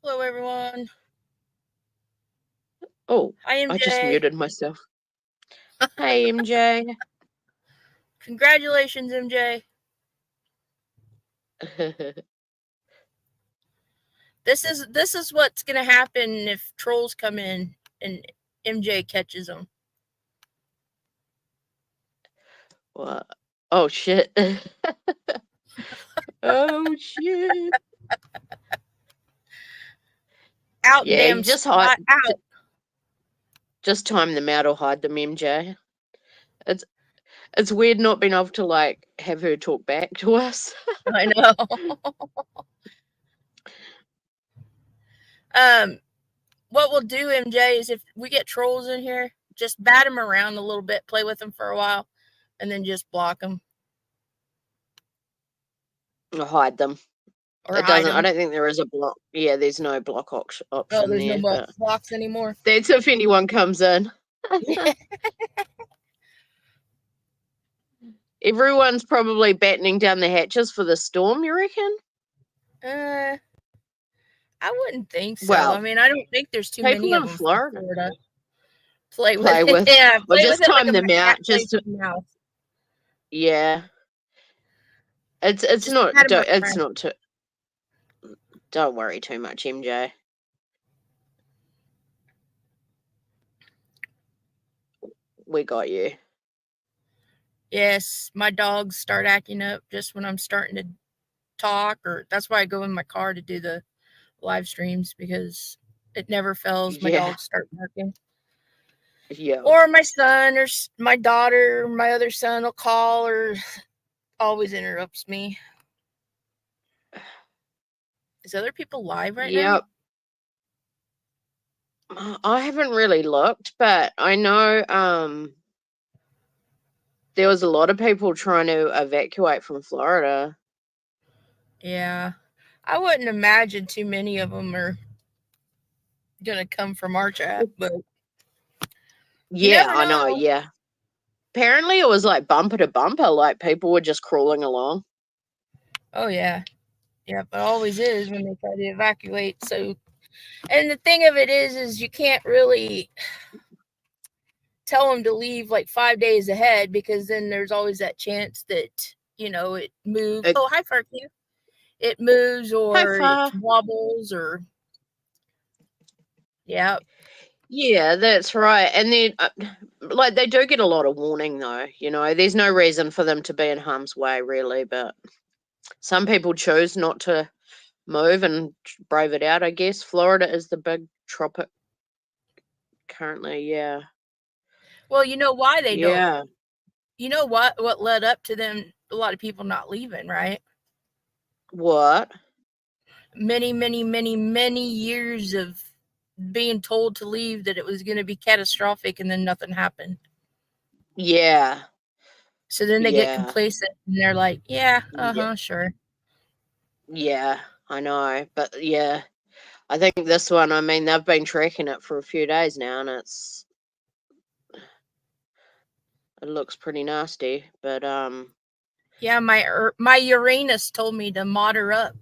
Hello, everyone. Oh, Hi, I just MJ. muted myself. Hey, MJ. Congratulations, MJ. This is what's gonna happen if trolls come in and MJ catches them. What? Oh, shit. Oh, shit. Out, Yeah, damn you just hide. spot, out. Just time them out or hide them, MJ. It's it's weird not being able to like have her talk back to us. I know. What we'll do, MJ, is if we get trolls in here, just bat them around a little bit, play with them for a while, and then just block them Or hide them. or It hide doesn't. I them. don't think there is a block. Yeah, there's no block Oh, option there's no there. more But blocks anymore. that's if anyone comes in. Everyone's probably battening down the hatches for the storm. You reckon? uh, I wouldn't think so. I Well, mean, I don't think there's too many people of in them from Florida Florida. Play with play it. with, Yeah, or play with just it like time a them cat out. plays Just with a mouse. yeah. It's Just not. pat him It's around. not too. Don't worry too much, MJ. We got you. Yes, my dogs start acting up just when I'm starting to talk, or that's why I go in my car to do the live streams because it never fails. My Yeah. dogs start barking. Yeah. Or my son or my daughter, my other son will call or always interrupts me. Is other people live right now? Yep. I haven't really looked, but I know there was a lot of people trying to evacuate from Florida. Yeah. I wouldn't imagine too many of them are going to come from our chat, but you Yeah, never I know. know. Yeah. Apparently, it was like bumper to bumper. Like people were just crawling along. Oh, yeah. Yeah, but always is when they try to evacuate. So, and the thing of it is you can't really tell them to leave like 5 days ahead because then there's always that chance that it moves. It, Oh, hi, Farku. It moves Hi, or it far. wobbles or yeah. Yeah, that's right. And then, like, they do get a lot of warning, though. There's no reason for them to be in harm's way, really. But some people choose not to move and brave it out, I guess. Florida is the big tropic currently. Yeah. Well, you know why they don't. Yeah. You know what led up to them? A lot of people not leaving, right? What? Many, many, many, many years of being told to leave that it was going to be catastrophic, and then nothing happened. Yeah. So then they get Yeah. complacent and they're like, "Yeah, Yeah. sure." Yeah. I know. But yeah, I think this one, I mean, they've been tracking it for a few days now and it looks pretty nasty. But, Yeah, my Uranus told me to mod her up.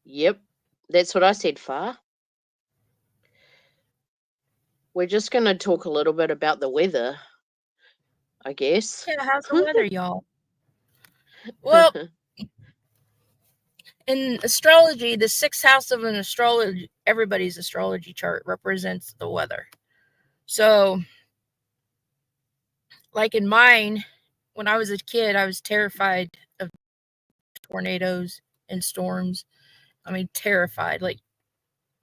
yep. That's what I said, Far. We're just going to talk a little bit about the weather, I guess. Yeah, how's the weather, y'all? Well, in astrology, the sixth house of an astrology, everybody's astrology chart represents the weather. So, like in mine, when I was a kid, I was terrified of tornadoes and storms. I mean, terrified, like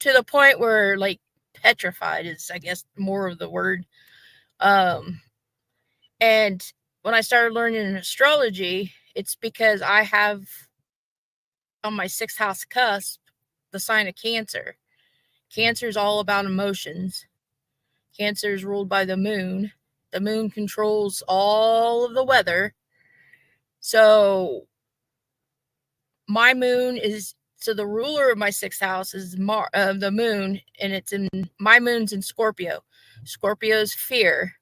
to the point where, like, petrified is, I guess, more of the word. Um, and when I started learning astrology, it's because I have on my sixth house cusp the sign of Cancer. Cancer is all about emotions. Cancer is ruled by the moon. The moon controls all of the weather. So my moon is so the ruler of my sixth house is the moon, and my moon's in Scorpio. Scorpio's fear.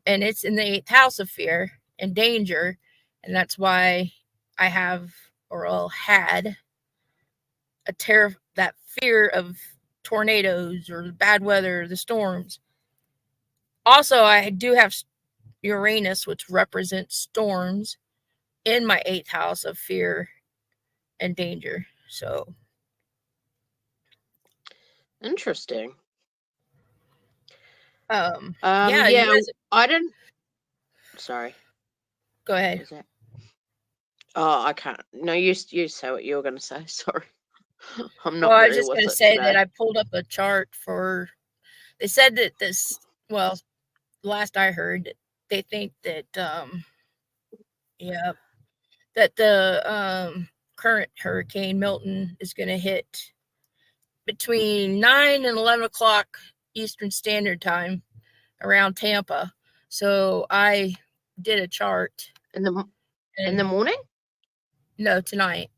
And it's in the eighth house of fear and danger, and that's why I have or had that fear of tornadoes or bad weather, the storms. Also, I do have Uranus, which represents storms, in my 8th house of fear and danger. So Interesting. yeah, you Yeah, guys I didn't. Sorry, go ahead. what was that? Oh, I can't. No, you say what you were going to say. Sorry, I'm Well, not I was very just with going to it say that today. I pulled up a chart for. They said that last I heard, they think that yeah, that the current Hurricane Milton is going to hit between 9 and 11 o'clock Eastern Standard Time around Tampa. So I did a chart. In the And morning? no, tonight.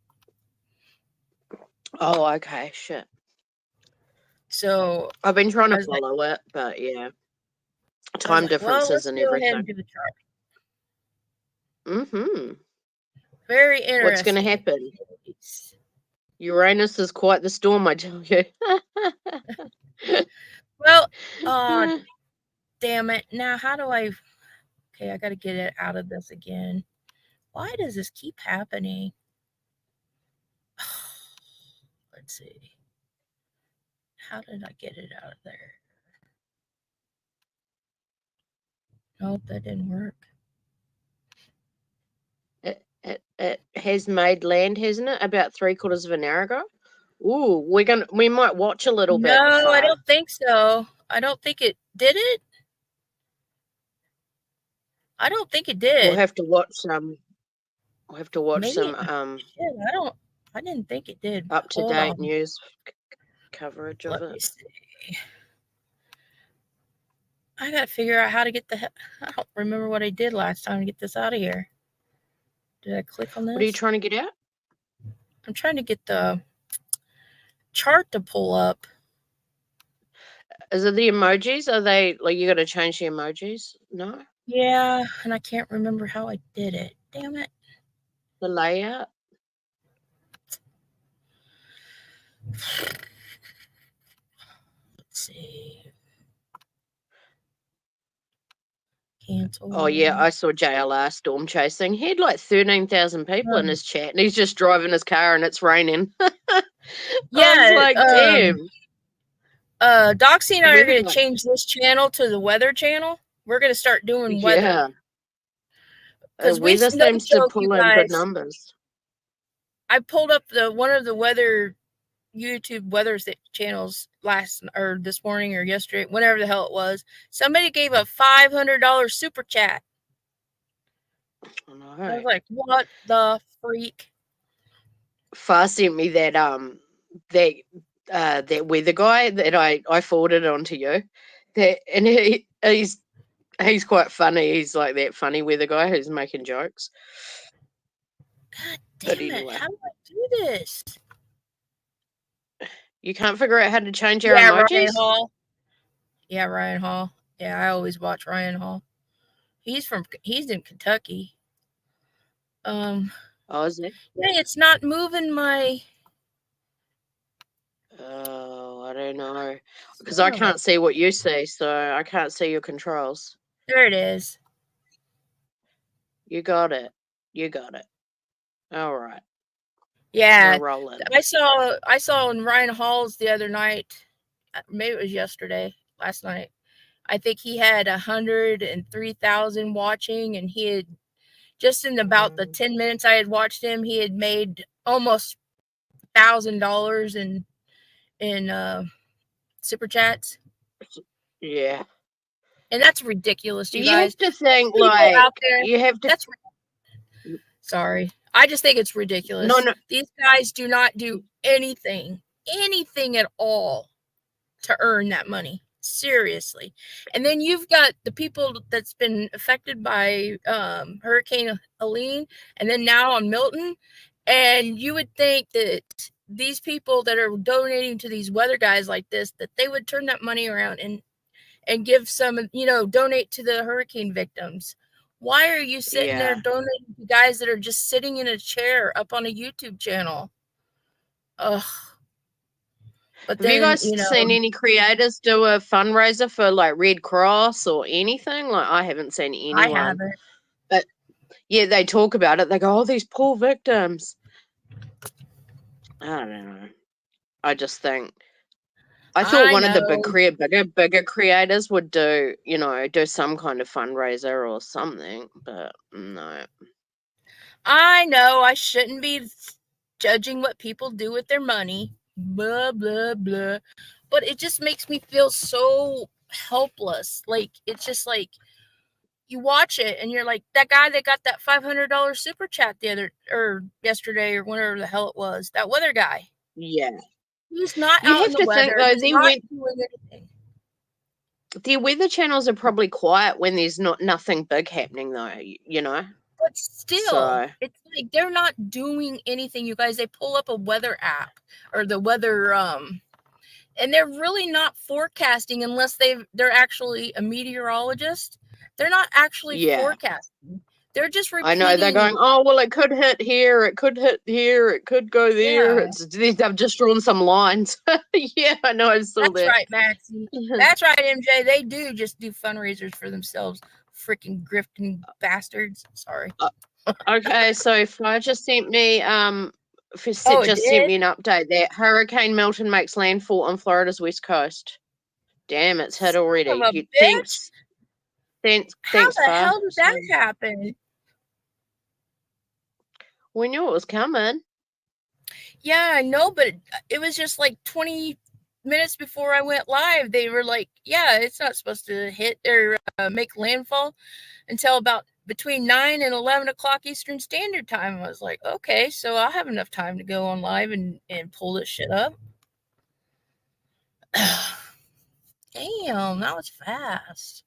Oh, okay, shit. So I've been trying I to was like, follow it, but yeah, time well, differences let's and go ahead everything. and do the chart. What's Very going to interesting. happen? Uranus is quite the storm, I tell you. Well, damn it. Now, how do I? Okay, I got to get it out of this again. Why does this keep happening? Let's see. How did I get it out of there? Nope, that didn't work. It has made land, hasn't it? About 3/4 of an hour ago. Ooh, we might watch a little bit. No, I So don't think so. I don't think it did it. I don't think it we'll did. have to watch some. We'll have to watch Maybe. some Shit, I didn't think it did. up to Hold date on. news coverage of Let it. me see. I gotta figure out how to get I don't remember what I did last time to get this out of here. Did I click on this? What are you trying to get out? I'm trying to get the chart to pull up. Is it the emojis? Are they like you got to change the emojis? No. Yeah, and I can't remember how I did it. Damn it. The layout. Let's see. Cancel. Oh yeah, I saw JLR storm chasing. He had like 13,000 people in his chat, and he's just driving his car, and it's raining. I was like, damn. Doxy and I are Weather going to guy. change this channel to the weather channel. We're going to start doing weather. Yeah. Because Weather no seems to joke, you pull in good guys. numbers. I pulled up one of the weather YouTube weather channels this morning or yesterday, whenever the hell it was. Somebody gave a $500 super chat. I know. I was like, what the freak? Far sent me that that weather guy that I forwarded on to you. And he's quite funny. He's like that funny weather guy who's making jokes. God But damn it. anyway. How do I do this? You can't figure out how to change your Yeah, emojis? Ryan Hall. Yeah, Ryan Hall. Yeah, I always watch Ryan Hall. He's in Kentucky. Oh, is it? Yeah, it's not moving my. Oh, I don't know. Because I can't see what you see, so I can't see your controls. There it is. You got it. You got it. All right. Yeah, We're rolling. I saw in Ryan Hall's the other night. Maybe it was last night. I think he had 103,000 watching, and he had just in about the 10 minutes I had watched him, he had made almost $1,000 in super chats. Yeah. And that's ridiculous, you You guys. have to think People like out there, you have to. Sorry. I just think it's ridiculous. No. These guys do not do anything at all to earn that money. Seriously. And then you've got the people that's been affected by Hurricane Helene and then now on Milton. And you would think that these people that are donating to these weather guys like this, that they would turn that money around and give some, donate to the hurricane victims. Why are you sitting there Yeah. donating to guys that are just sitting in a chair up on a YouTube channel? Ugh. But Have you then, guys seen any creators do a fundraiser for like Red Cross or anything? Like, I haven't seen I anyone. haven't. But yeah, they talk about it. They go, "Oh, these poor victims." I don't know. I just think I thought I one of the know. bigger creators would do, do some kind of fundraiser or something. But no. I know I shouldn't be judging what people do with their money. Blah, blah, blah. But it just makes me feel so helpless. Like, it's just like you watch it and you're like, that guy that got that $500 super chat yesterday or whenever the hell it was, that weather guy. Yeah. He's not You out in have the to think weather. though, He's not doing anything. the weather channels are probably quiet when there's nothing big happening though. But still, So it's like they're not doing anything, you guys. They pull up a weather app or the weather and they're really not forecasting unless they're actually a meteorologist. They're not actually yeah. forecasting. They're just I know they're going, repeating. oh well, it could hit here, it could hit here, it could go there. Yeah, They've just drawn some lines. Yeah, I know, I saw that's that. right, Maxie. That's right, MJ. They do just do fundraisers for themselves. Freaking grifting bastards. Sorry. Okay, so Fly just sent me Oh, it just sent did? me an update that Hurricane Milton makes landfall on Florida's west coast. Damn, it's hit Son of already. a bitch. How Thanks, the Far. hell did that happen? We knew it was coming. Yeah, I know, but it was just like 20 minutes before I went live. They were like, yeah, it's not supposed to hit or make landfall until about between 9 and 11 o'clock Eastern Standard Time. I was like, okay, so I'll have enough time to go on live and pull this shit up. Damn, that was fast.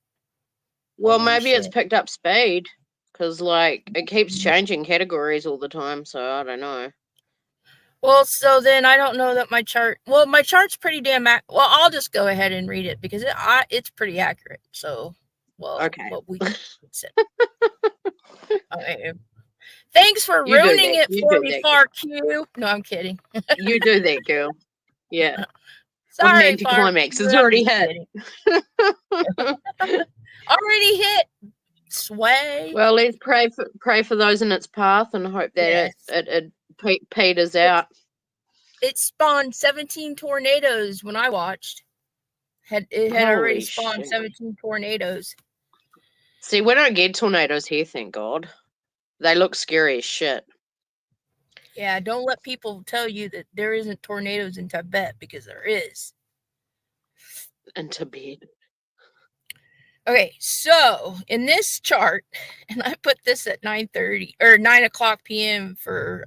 Well, Holy maybe it's shit. picked up speed because, like, it keeps changing categories all the time. So I don't know. Well, so then I don't know that my chart's pretty damn well, I'll just go ahead and read it because it's pretty accurate. So, well, Okay, what we said. Okay. Thanks for you do ruining that. it You for do me, that. Far Q. No, I'm kidding. You do that, girl. Yeah, what an Sorry, Far anticlimax! Q. It's I'm already just hit. kidding. Already hit. Sway. Well, let's pray for those in its path and hope that Yes. it peters out. It spawned 17 tornadoes when I watched. It had already Holy spawned shit! 17 tornadoes. See, we don't get tornadoes here, thank God. They look scary as shit. Yeah, don't let people tell you that there isn't tornadoes in Tibet because there is. In Tibet. Okay, so in this chart, and I put this at 9:30 or 9 o'clock p.m. for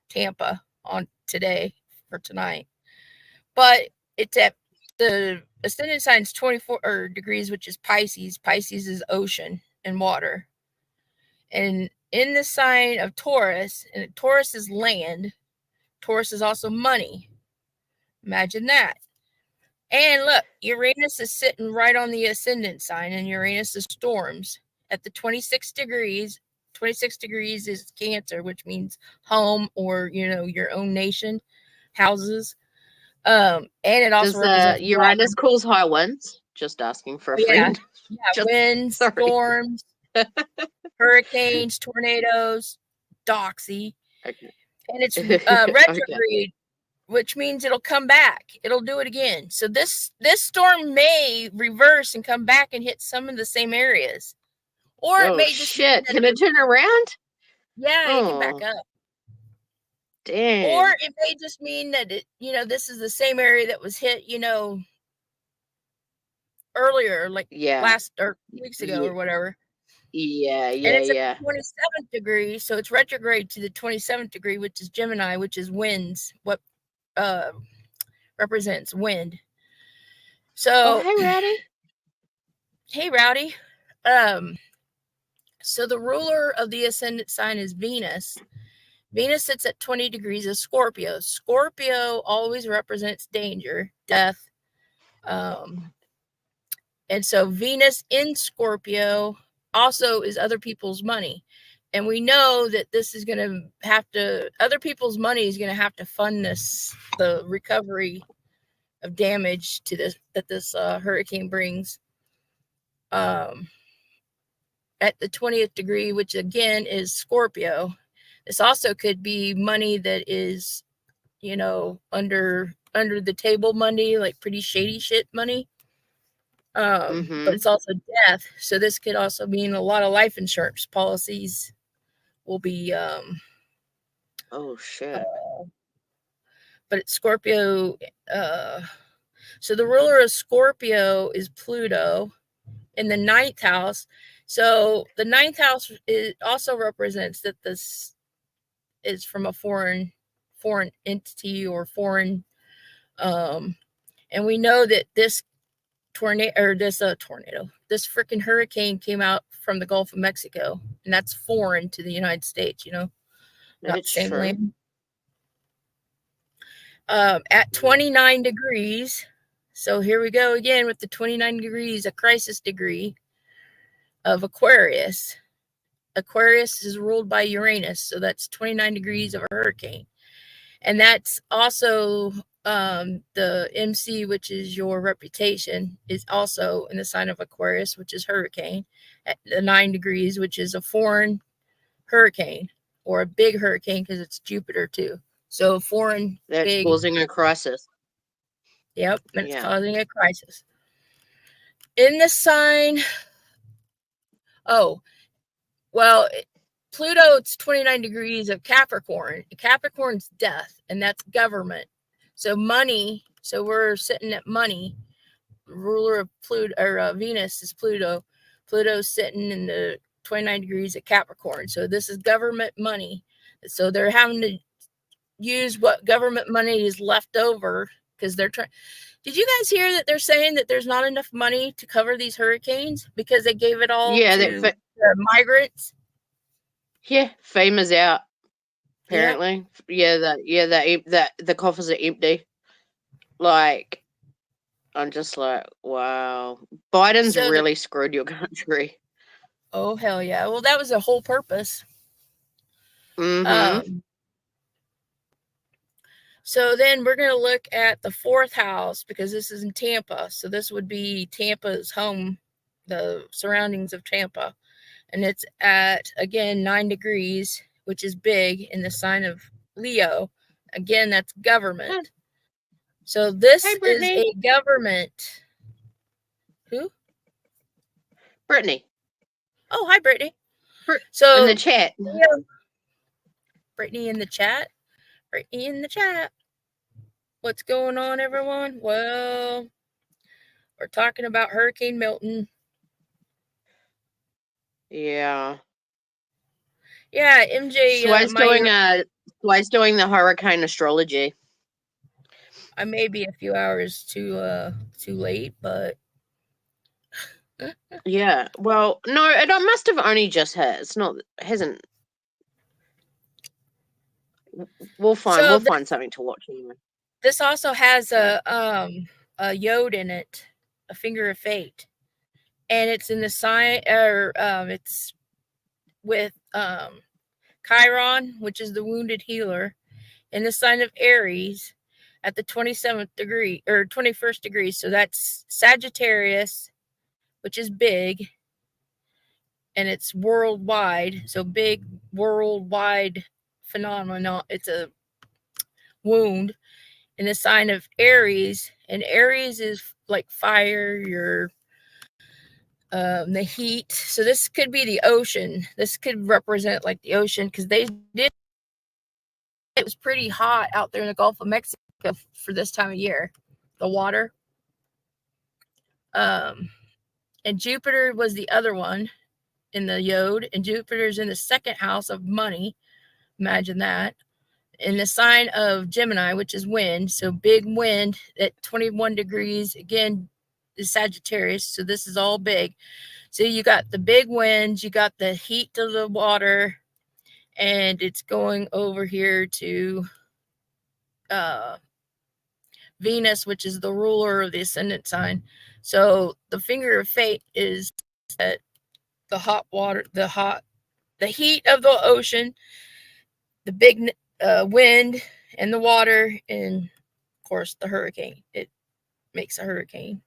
Tampa on today for tonight, but it's at the ascendant sign's 24 degrees, which is Pisces. Pisces is ocean and water, and in the sign of Taurus, and Taurus is land. Taurus is also money. Imagine that. And look, Uranus is sitting right on the ascendant sign, and Uranus is storms at the 26 degrees. 26 degrees is Cancer, which means home or, your own nation, houses. And it also Does represents Uranus water. cause high winds? Just asking for a Oh, yeah. friend. Yeah. Just Winds, sorry. storms, hurricanes, tornadoes, doxy. Okay. And it's Okay. retrograde, which means it'll come back. It'll do it again. So this storm may reverse and come back and hit some of the same areas. Or it Oh may just mean shit! that Can it turn around? it can back Oh up. Or damn! it may just mean that this is the same area that was hit, earlier, like Yeah. last or weeks ago or whatever. Yeah. And Yeah. it's at Yeah. the 27th degree, so it's retrograde to the 27th degree, which is Gemini, which is winds. What represents wind. So, Oh hey, Rowdy. hey, Rowdy. So the ruler of the ascendant sign is Venus. Venus sits at 20 degrees of Scorpio. Scorpio always represents danger, death. And so Venus in Scorpio also is other people's money. And we know that this is going to have to, other people's money is going to have to fund the recovery of damage to this, that this hurricane brings. At the 20th degree, which again is Scorpio, this also could be money that is, under the table money, like pretty shady shit money. But it's also death. So this could also mean a lot of life insurance policies will be Oh shit. but it's Scorpio. So the ruler of Scorpio is Pluto in the 9th house. So the 9th house also represents that this is from a foreign entity or foreign, and we know that this this freaking hurricane came out from the Gulf of Mexico, and that's foreign to the United States, not It's same true. land. At 29 degrees, so here we go again with the 29 degrees, a crisis degree of Aquarius. Aquarius is ruled by Uranus, so that's 29 degrees of a hurricane. And that's also the MC, which is your reputation, is also in the sign of Aquarius, which is hurricane, at the 9 degrees, which is a foreign hurricane or a big hurricane because it's Jupiter too. So foreign, That's big. causing a crisis. Yep, and it's causing a crisis. In the sign, Pluto, it's 29 degrees of Capricorn. Capricorn's death, and that's government. So money, so we're sitting at money. Ruler of Pluto, or Venus is Pluto. Pluto's sitting in the 29 degrees of Capricorn. So this is government money. So they're having to use what government money is left over because they're trying. Did you guys hear that they're saying that there's not enough money to cover these hurricanes because they gave it all to the migrants? Yeah, FEMA's out. Apparently, that the coffers are empty. Like, I'm just like, wow, Biden's really screwed your country. Oh hell yeah! Well, that was the whole purpose. So then we're going to look at the 4th house because this is in Tampa. So this would be Tampa's home, the surroundings of Tampa. And it's at, again, 9 degrees, which is big in the sign of Leo. Again, that's government. So this is a government. Who? Brittany. Oh, hi, Brittany. So in the chat. Leo, Brittany in the chat. Brittany in the chat. What's going on, everyone? Well, we're talking about Hurricane Milton. Yeah. Yeah, MJ. Sway's doing the hurricane astrology. I may be a few hours too late, but yeah. Well, no, it must have only just hit. It's not. Hasn't. We'll find something to watch anyway. This also has a yod in it, a finger of fate, and it's in the sign, or it's with Chiron, which is the wounded healer, in the sign of Aries at the 27th degree or 21st degree. So that's Sagittarius, which is big, and it's worldwide. So big worldwide phenomenon. It's a wound in the sign of Aries, and Aries is like fire, your the heat. So this could be the ocean. This could represent like the ocean because they did. It was pretty hot out there in the Gulf of Mexico for this time of year. The water. And Jupiter was the other one in the yod, and Jupiter's in the 2nd house of money. Imagine that. In the sign of Gemini, which is wind. So big wind at 21 degrees. Again, is Sagittarius. So this is all big. So you got the big winds, you got the heat of the water, and it's going over here to Venus, which is the ruler of the ascendant sign. So the finger of fate is that the hot water, the heat of the ocean, the big wind and the water, and of course the hurricane. It makes a hurricane.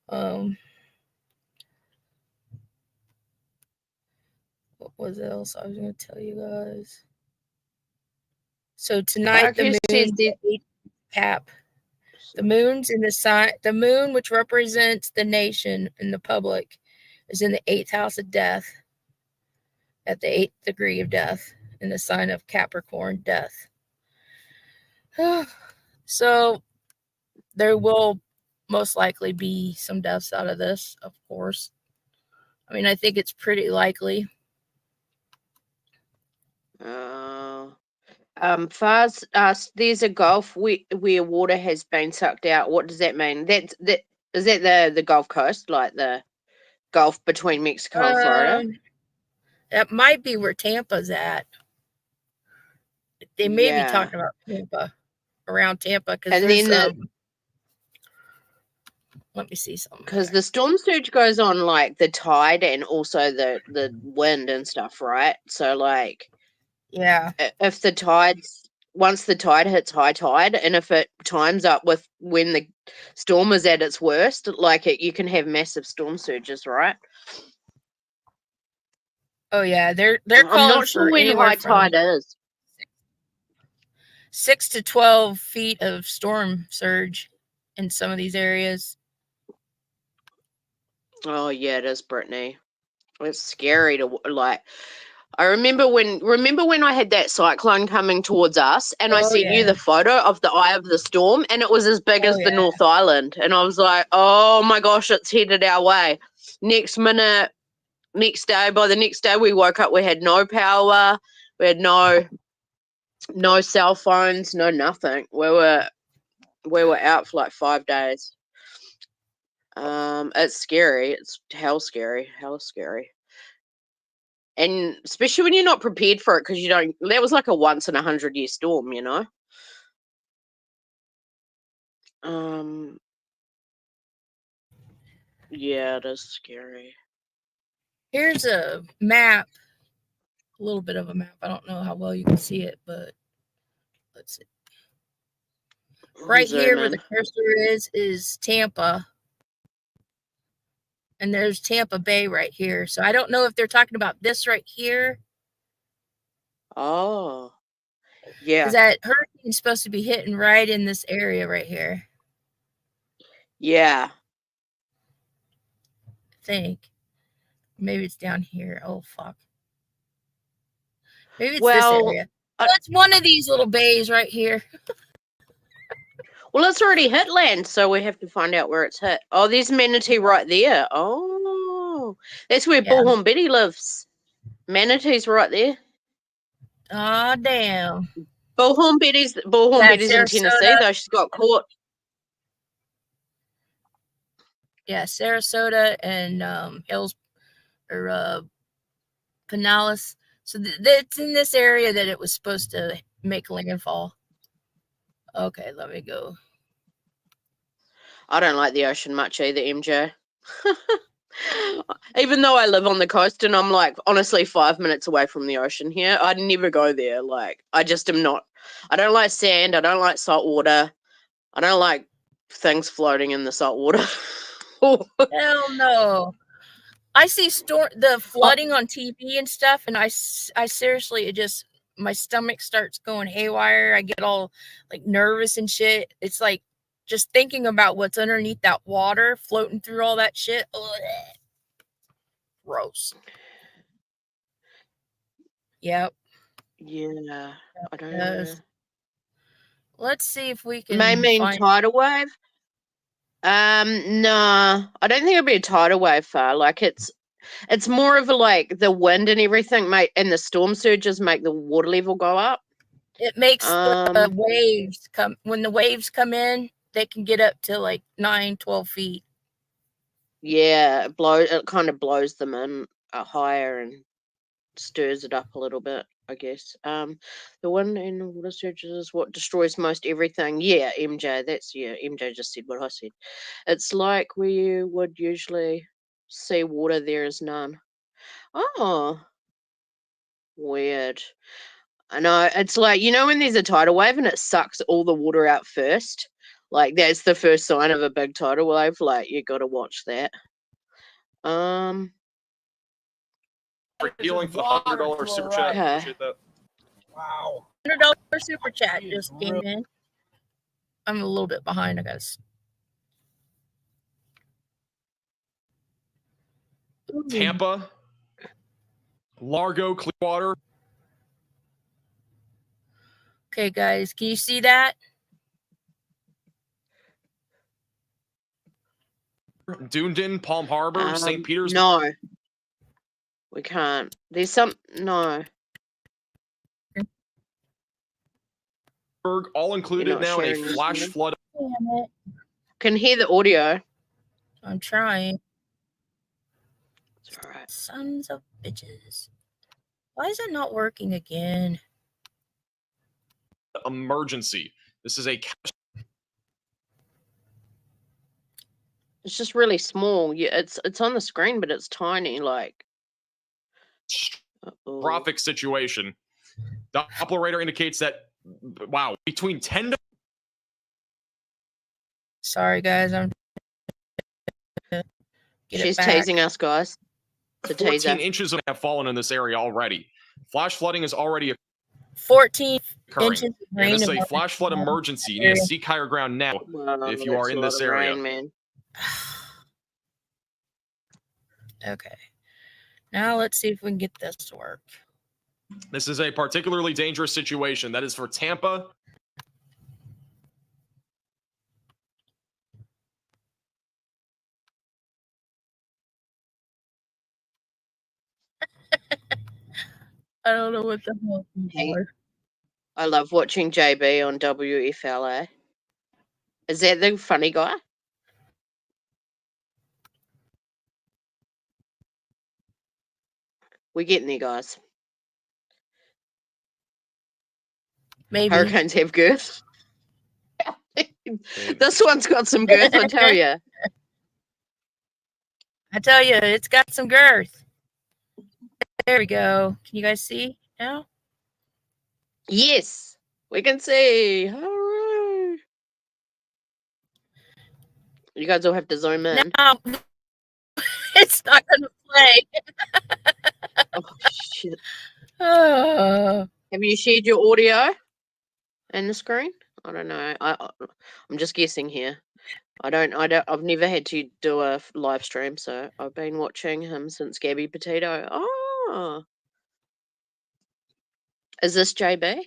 Um, what was else I was going to tell you guys? So tonight Like the who says moon, that? the cap, the moon's in the sign. The moon, which represents the nation and the public, is in the eighth house of death, at the eighth degree of death, in the sign of Capricorn, death. So there will most likely be some deaths out of this, of course. I mean, I think it's pretty likely. Fars, there's a gulf where water has been sucked out. What does that mean? That is that the Gulf Coast, like the Gulf between Mexico and Florida? That might be where Tampa's at. They may be Yeah, talking about Tampa, around Tampa, because and there's then let me see something because there. the storm surge goes on like the tide and also the wind and stuff, right? So like Yeah. if the tides once the tide hits high tide, and if it times up with when the storm is at its worst, like you can have massive storm surges, right? Oh yeah, they're I'm calling not sure for when anywhere high from tide is. 6 to 12 feet of storm surge in some of these areas. Oh yeah, it is, Brittany. It's scary to like. I remember when I had that cyclone coming towards us, and I Oh sent you yeah. the photo of the eye of the storm, and it was as big Oh as the yeah. North Island, and I was like, oh my gosh, it's headed our way. Next minute, next day, by the next day, we woke up, we had no power, we had no cell phones, no nothing. We were out for like 5 days. It's scary. It's hell scary. Hell scary. And especially when you're not prepared for it, because you don't. That was like a once in 100-year storm, you know. Um, yeah, it is scary. Here's a map, a little bit of a map. I don't know how well you can see it, but let's see. Right here Zoom where the in. cursor is Tampa, and there's Tampa Bay right here. So I don't know if they're talking about this right here, Oh, because yeah, that hurricane's supposed to be hitting right in this area right here. yeah. I think maybe it's down here. Oh fuck, maybe it's this Well, area. Well, it's one of these little bays right here. well, it's already hit land, so we have to find out where it's hit. Oh, there's manatee right there. Oh, that's where Yeah. Bullhorn Betty lives. Manatee's right there. Oh damn. Bullhorn Yeah, Betty's in Tennessee, Sarasota. though. She's got caught. Yeah, Sarasota and Hills or Pinellas. So it's in this area that it was supposed to make landfall. Okay, let me go. I don't like the ocean much either, MJ. Even though I live on the coast and I'm like honestly 5 minutes away from the ocean here, I'd never go there. Like, I just am not. I don't like sand. I don't like salt water. I don't like things floating in the salt water. Hell no. I see the Oh, flooding on TV and stuff, and I seriously, it just, my stomach starts going haywire. I get all like nervous and shit. It's like just thinking about what's underneath that water floating through all that shit. Ugh. Gross. Yep. yeah, I don't know. Yes. Let's see if we May can mean find. tidal wave. No, I don't think it'd be a tidal wave far. Like it's more of a like the wind and everything, mate, and the storm surges make the water level go up. It makes the Um, waves come, when the waves come in, they can get up to like 9, 12 feet. yeah, it kind of blows them in higher and stirs it up a little bit, I guess. The wind and water surges is what destroys most everything. Yeah, MJ, MJ just said what I said. It's like where you would usually see water, there is none. Oh, weird. I know. It's like, when there's a tidal wave and it sucks all the water out first? Like, that's the first sign of a big tidal wave. Like, you got to watch that. For healing for the $100 super chat. Okay. Appreciate that. Wow. $100 super chat just came in. I'm a little bit behind, I guess. Tampa, Largo, Clearwater. Okay, guys, can you see that? Dunedin, Palm Harbor, St. Petersburg. No. We can't. There's no. All included now in a flash flood. Damn it. Can hear the audio. I'm trying. It's all right. Sons of bitches. Why is it not working again? Emergency. This is a. It's just really small. Yeah, it's on the screen, but it's tiny. Like. Catastrophic situation. The Doppler radar indicates that. Wow, between 10 to. Sorry, guys. I'm. She's teasing us, guys. 14 inches have fallen in this area already. Flash flooding is already 14 occurring. inches of And rain. this is a flash flood emergency. You need to seek higher ground now if you are in this area. Rain, man. Okay. Now let's see if we can get this to work. This is a particularly dangerous situation. That is for Tampa. I don't know what the hell. Hey, I love watching JB on WFLA. Is that the funny guy? We're getting there, guys. Maybe. Hurricanes have girth. This one's got some girth, I tell you. I tell you, it's got some girth. There we go. Can you guys see now? Yes, we can see. Hooray. You guys all have to zoom in. No, it's not going to play. Oh, shit. Oh. Have you shared your audio and the screen? I don't know. I'm just guessing here. I've never had to do a live stream, so I've been watching him since Gabby Petito. Oh, is this JB?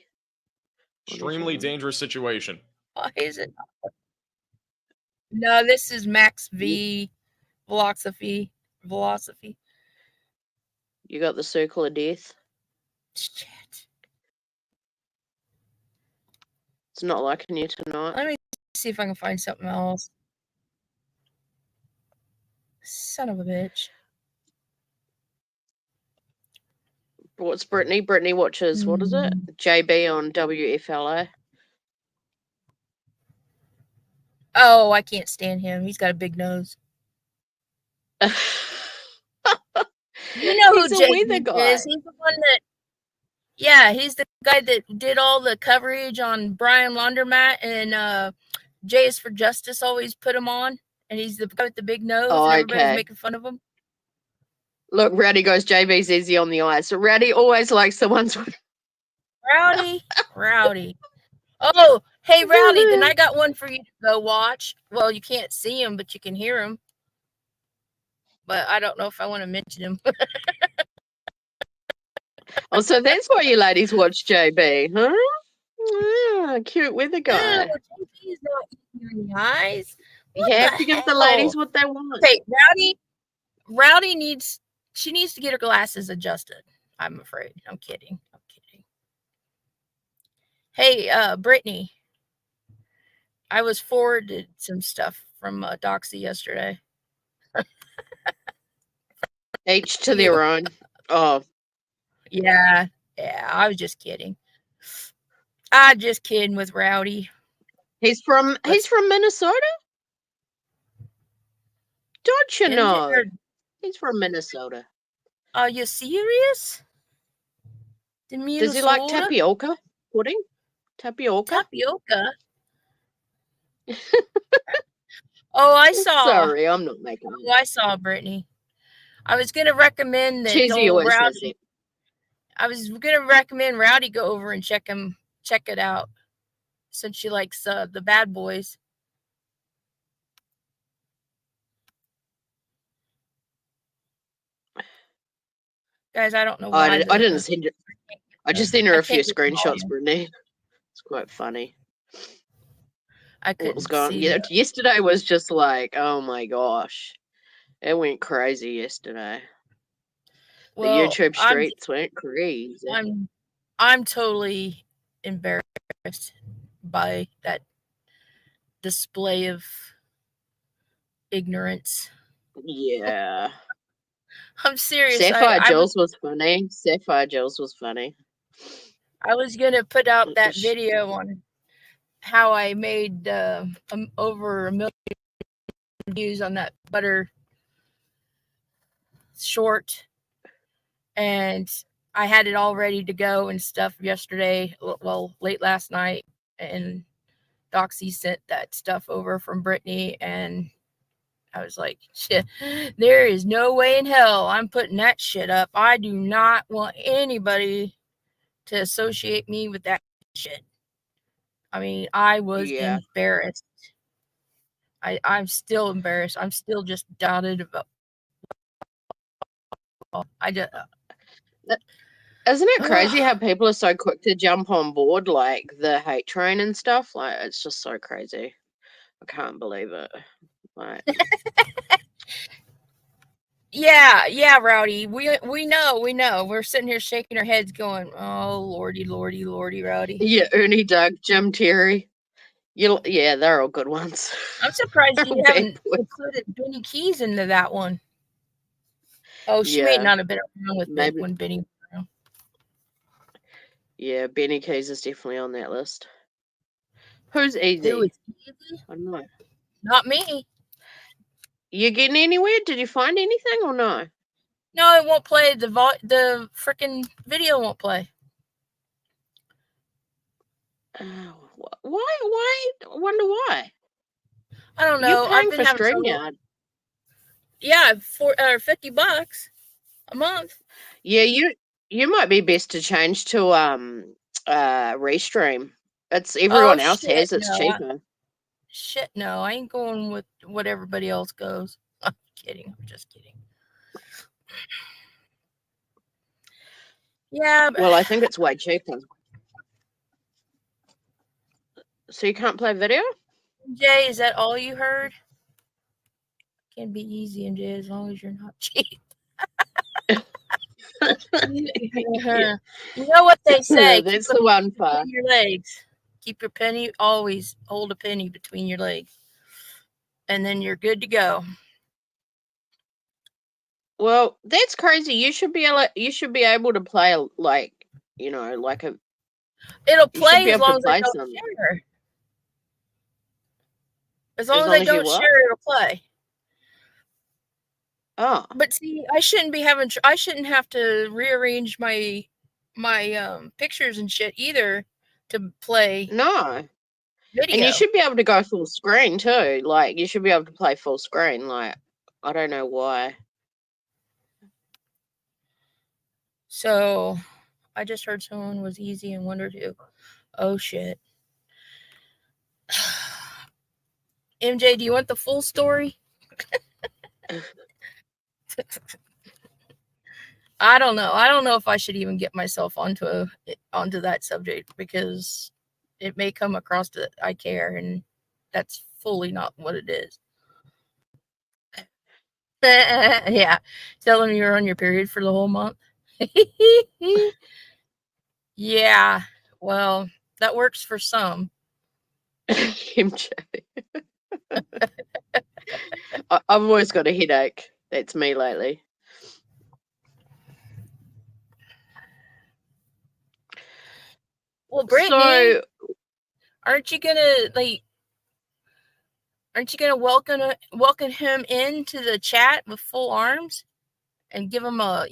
Extremely dangerous situation. Why is it not? No, this is Max V. Philosophy. You got the circle of death. Shit. It's not liking you tonight. Let me see if I can find something else. Son of a bitch. What's Brittany? Brittany watches, what is it? JB on WFLA. Oh, I can't stand him. He's got a big nose. You know who JB is. He's the one that, yeah, he's the guy that did all the coverage on Brian Laundromat, and Jay is for Justice always put him on. And he's the guy with the big nose, and everybody's making fun of him. Look, Rowdy goes, JB's easy on the eyes. So Rowdy always likes the ones with... Rowdy. Oh, hey, Rowdy, then I got one for you to go watch. Well, you can't see him, but you can hear him. But I don't know if I want to mention him. Oh, so that's why you ladies watch JB, huh? Yeah, cute weather guy. No, JB's not easy on the eyes. You have to give the ladies what they want. Hey, Rowdy needs to get her glasses adjusted. I'm afraid. I'm kidding. Hey, Brittany. I was forwarded some stuff from Doxy yesterday. Each to their own. Oh. Yeah, I was just kidding. I'm just kidding with Rowdy. He's from Minnesota? Don't you know? He's from Minnesota. Are you serious? The Does he like Minnesota tapioca pudding? Tapioca? tapioca? Oh, I saw. Sorry, I'm not making Oh, I saw, Brittany. I was gonna recommend that Cheesy old always says Rowdy. it. I was gonna recommend Rowdy go over and check it out, since she likes the Bad Boys. Guys, I don't know why. I didn't send it. I just sent her I a few can't get the screenshots, volume. Brittany. It's quite funny. I What was couldn't going on? see. Yeah, yesterday was just like, oh my gosh. It went crazy yesterday. The Well, YouTube streets went crazy. I'm totally embarrassed by that display of ignorance. Yeah. I'm serious. Sapphire Jules was funny. Sapphire Jules was funny. I was gonna put out that Sh- video on how I made over 1 million views on that butter short, and I had it all ready to go and stuff yesterday. Well, late last night, and Doxy sent that stuff over from Brittany, and I was like, shit, there is no way in hell I'm putting that shit up. I do not want anybody to associate me with that shit. I mean, I was embarrassed. I'm still embarrassed. I'm still just doubted about. I just. Isn't it crazy how people are so quick to jump on board, like the hate train and stuff? Like, it's just so crazy. I can't believe it. Like, yeah, Rowdy. We know. We're sitting here shaking our heads, going, "Oh, lordy, Rowdy." yeah, Ernie, Doug, Jim, Terry. Yeah, they're all good ones. I'm surprised you haven't included Benny Keys into that one. Oh, she may not have been around with when Benny was around. Yeah, Benny Keys is definitely on that list. Who's easy? Who is easy? I don't know. Not me. You getting anywhere? Did you find anything or no? No, it won't play. The freaking video won't play. Why? I wonder why. I don't know. You're paying for StreamYard. Yeah, $50 a month. Yeah, you might be best to change to Restream. It's everyone else has. It's cheaper. No, I ain't going with what everybody else goes. I'm kidding. I'm just kidding. Yeah. Well, I think it's way cheaper. So you can't play video? Jay, is that all you heard? Can be easy, and Jay, as long as you're not cheap. Yeah. You know what they say? That's the one part. Your legs. Keep your penny. Always hold a penny between your legs, and then you're good to go. Well, that's crazy. You should be able to play like a. It'll play as long as I don't share. As long as I don't share, it'll play. Oh. But see, I shouldn't have to rearrange my pictures and shit either to play. No. Video. And you should be able to go full screen too. Like, you should be able to play full screen. Like, I don't know why. So, I just heard someone was easy and wondered who. Oh shit. MJ, do you want the full story? I don't know. I don't know if I should even get myself onto that subject, because it may come across that I care, and that's fully not what it is. Yeah. Tell them you're on your period for the whole month. Yeah. Well, that works for some. MJ. I've always got a headache. That's me lately. Well, Brittany, aren't you gonna welcome him into the chat with full arms? and give him a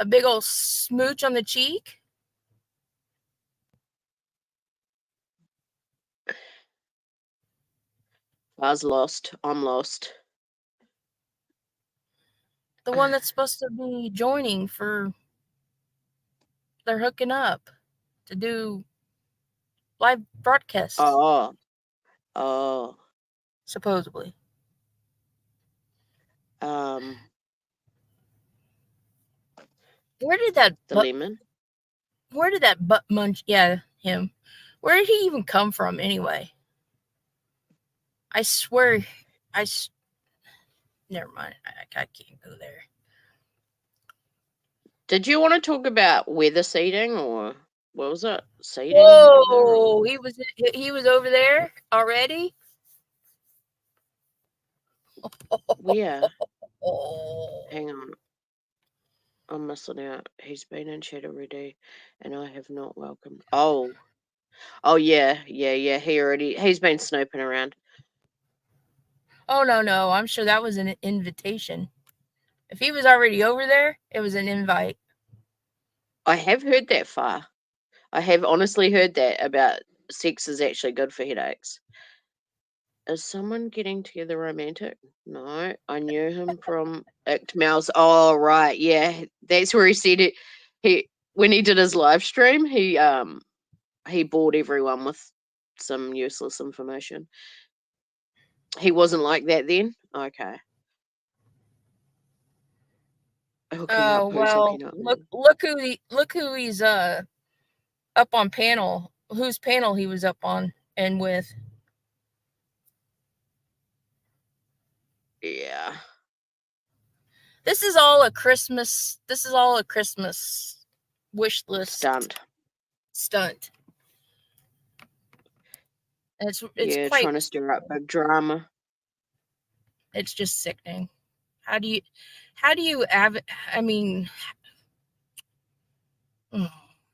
a big old smooch on the cheek. Far's lost. I'm lost. The one that's supposed to be joining for, they're hooking up to do live broadcasts, Oh. supposedly. Where did that The lemon. Where did that butt munch? Yeah, him. Where did he even come from anyway? I swear, never mind. I can't go there. Did you want to talk about weather seeding, or what was it? Seeding? Whoa, he was over there already. Where? Oh. Hang on. I'm missing out. He's been in chat already, and I have not welcomed. Oh yeah. He's been snooping around. Oh no! I'm sure that was an invitation. If he was already over there, it was an invite. I have heard that far. I have honestly heard that about sex is actually good for headaches. Is someone getting together romantic? No, I knew him from Icked Mouse. Oh right, yeah, that's where he said it. When he did his live stream, he bored everyone with some useless information. He wasn't like that then. Okay. Oh well, look who he's up on panel. Whose panel he was up on and with. Yeah. This is all a Christmas wish list stunt. And it's quite trying to stir up big drama. It's just sickening. How do you have? I mean,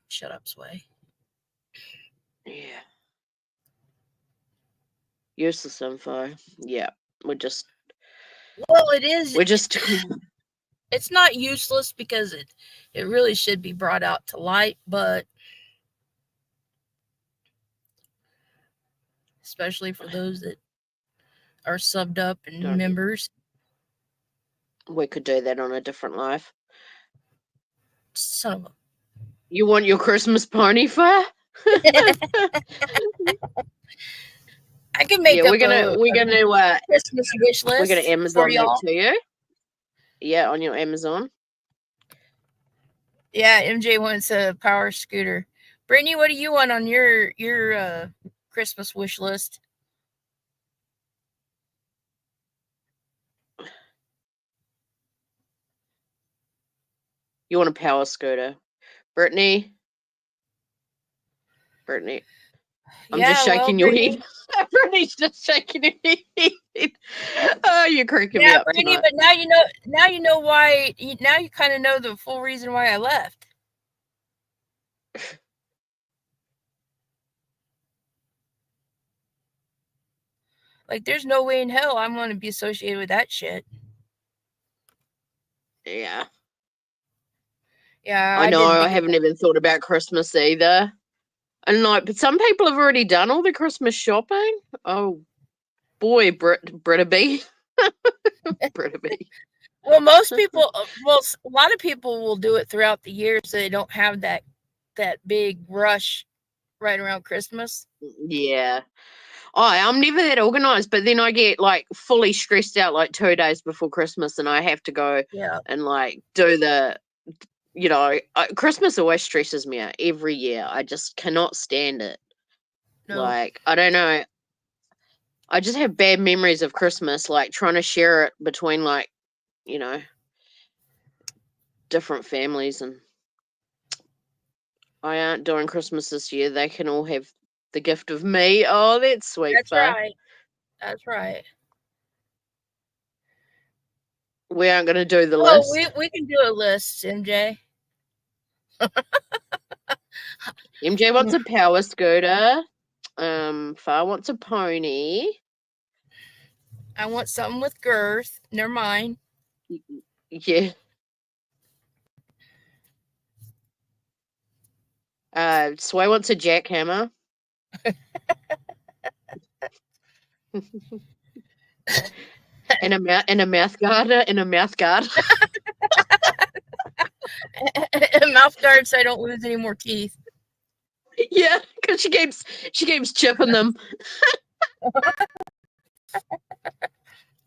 shut up, Sway. Yeah. Useless info. Yeah, we're just. Well, it is. We're just. It's not useless because it really should be brought out to light, but especially for those that are subbed up and members. We could do that on a different live. Son of a. You want your Christmas pony fur? I can make up we're gonna Christmas wish list. We're gonna Amazon that to you. Yeah, on your Amazon. Yeah, MJ wants a power scooter. Brittany, what do you want on your Christmas wish list? You want a power scooter, Brittany? I'm just shaking your head. Brittany's just shaking her head. Oh, you're cracking me up Brittany, tonight. but now you know why. Now you kind of know the full reason why I left. Like, there's no way in hell I'm going to be associated with that shit. Yeah. Yeah, I know. I haven't even thought about Christmas either. And but some people have already done all the Christmas shopping. Oh boy, Brittaby. Brittaby. Well, most people, a lot of people will do it throughout the year, so they don't have that big rush right around Christmas. Yeah. I'm never that organized, but then I get like fully stressed out like 2 days before Christmas, and I have to go and like do the. Christmas always stresses me out every year. I just cannot stand it. No. Like, I don't know. I just have bad memories of Christmas, like trying to share it between like, different families, and I aren't doing Christmas this year. They can all have the gift of me. Oh, that's sweet. That's right. We aren't going to do the list. We can do a list, MJ. MJ wants a power scooter. Far wants a pony. I want something with girth. Never mind. Yeah. Sway wants a jackhammer. and a mouth guard. Mouth guard so I don't lose any more teeth. Yeah, because she keeps chipping them.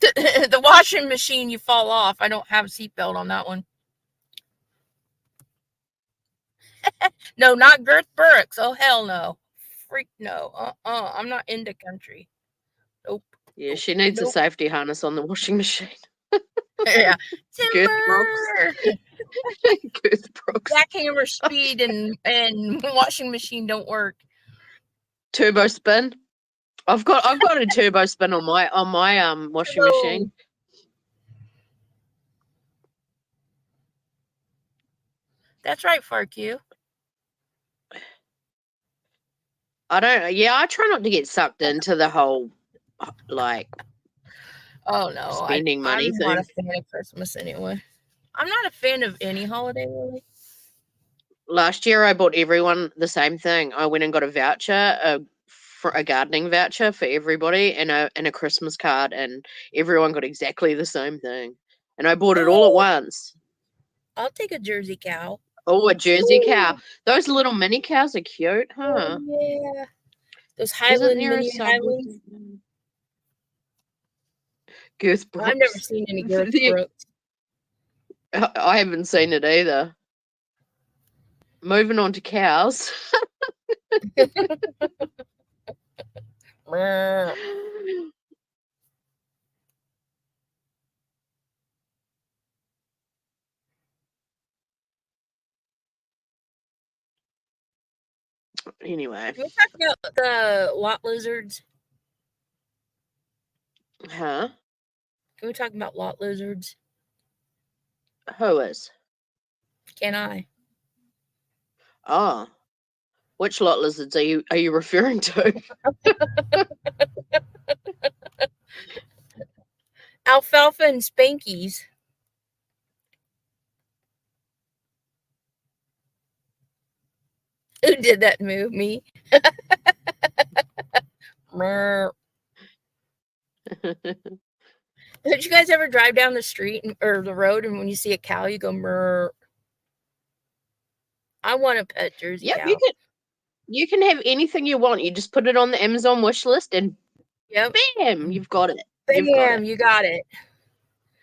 The washing machine, you fall off. I don't have a seatbelt on that one. No, not Girth Burks. Oh, hell no. Freak no. I'm not into country. Nope. Yeah, she needs a safety harness on the washing machine. Yeah. Girth Timber! Girth Brooks. Jackhammer speed and washing machine don't work. Turbo spin. I've got a turbo spin on my washing machine. That's right, FarQ. I try not to get sucked into the whole like Oh no, spending money I'm thing. not a fan of Christmas anyway. I'm not a fan of any holiday really. Last year I bought everyone the same thing. I went and got a voucher, for a gardening voucher for everybody, and a Christmas card, and everyone got exactly the same thing. And I bought it all at once. I'll take a Jersey cow. Oh, a Jersey cow. Those little mini cows are cute, huh? Oh, yeah. Those Highland mini Highlands. Girth Brooks. I've never seen any Girth Brooks. I haven't seen it either. Moving on to cows. Anyway. Can we talk about the lot lizards? Huh? Can we talk about lot lizards? Who is? Can I? Oh. Which lot lizards are you referring to? Alfalfa and Spankies. Who did that move? Me? Did you guys ever drive down the street or the road, and when you see a cow, you go "Mrr"? I want a pet Jersey cow. You can have anything you want. You just put it on the Amazon wish list, and bam, you've got it. Bam, you got it.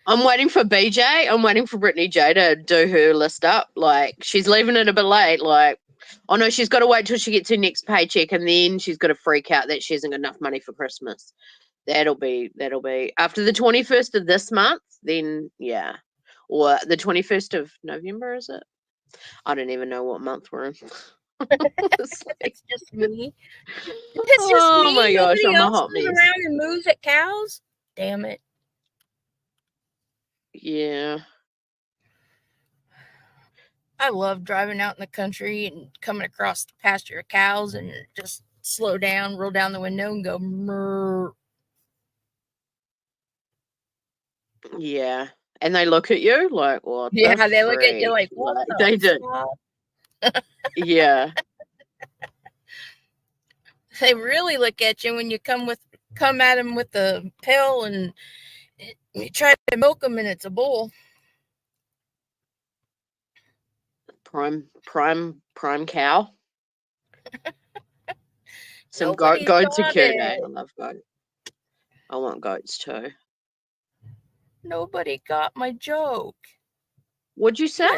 I'm waiting for BJ. I'm waiting for Brittany J to do her list up. Like, she's leaving it a bit late. Like, oh no, she's got to wait till she gets her next paycheck, and then she's got to freak out that she hasn't got enough money for Christmas. That'll be after the 21st of this month. Then yeah, or the 21st of November, is it? I don't even know what month we're in. It's just me. It's just oh me. my gosh, Nobody I'm a else hot goes mess. around and moves at cows. Damn it. Yeah. I love driving out in the country and coming across the pasture of cows and just slow down, roll down the window, and go "Mrr." Yeah. And they look at you like, what? Yeah, they look at you like, what? Like, they do. Yeah. They really look at you when you come at them with the pail and you try to milk them, and it's a bull. Prime cow. Some Nobody's goats are got cute. it. I love goats. I want goats too. Nobody got my joke. What'd you say?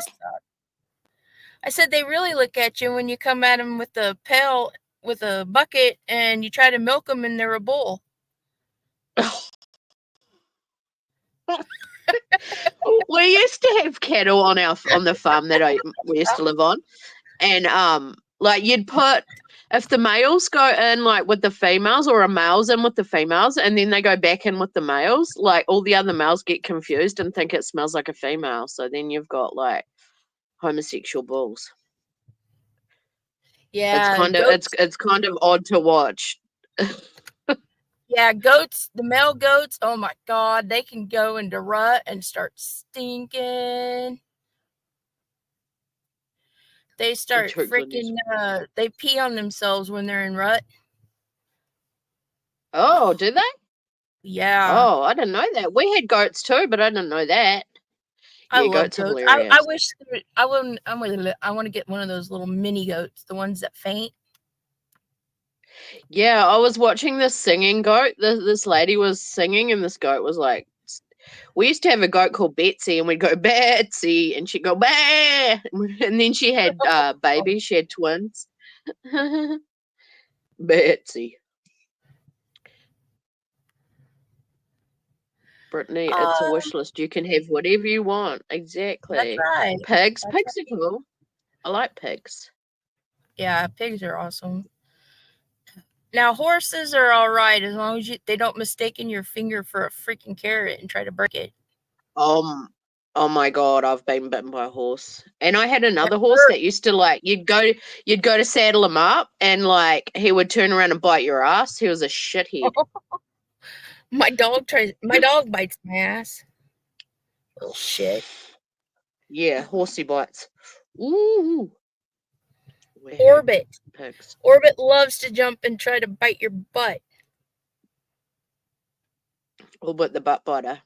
I said they really look at you when you come at them with the pail, with a bucket, and you try to milk them, and they're a bull. We used to have cattle on the farm that we used to live on, and like you'd put, if the males go in like with the females, or a male's in with the females, and then they go back in with the males, like all the other males get confused and think it smells like a female. So then you've got like homosexual bulls. Yeah, it's kind of odd to watch. Yeah, goats, the male goats, oh my God, they can go into rut and start stinking. They start choked on freaking, they pee on themselves when they're in rut. Oh, do they? Yeah. Oh, I didn't know that. We had goats too, but I didn't know that. I Yeah, love goats are goats. hilarious. I wish I wouldn't. I want to get one of those little mini goats, the ones that faint. Yeah, I was watching this singing goat. This lady was singing, and this goat was like, we used to have a goat called Betsy, and we'd go Betsy, and she'd go bah, and then she had babies. She had twins. Betsy. Brittany, it's a wish list. You can have whatever you want. Exactly. That's right. Pigs. Pigs are cool. I like pigs. Yeah, pigs are awesome. Now horses are all right as long as they don't mistaken your finger for a freaking carrot and try to break it. Oh my God, I've been bitten by a horse. And I had another horse that used to like you'd go to saddle him up and like he would turn around and bite your ass. He was a shithead. My dog bites my ass. Little shit. Yeah, horsey bites. Ooh. Orbit. Pigs. Orbit loves to jump and try to bite your butt. All but the butt biter.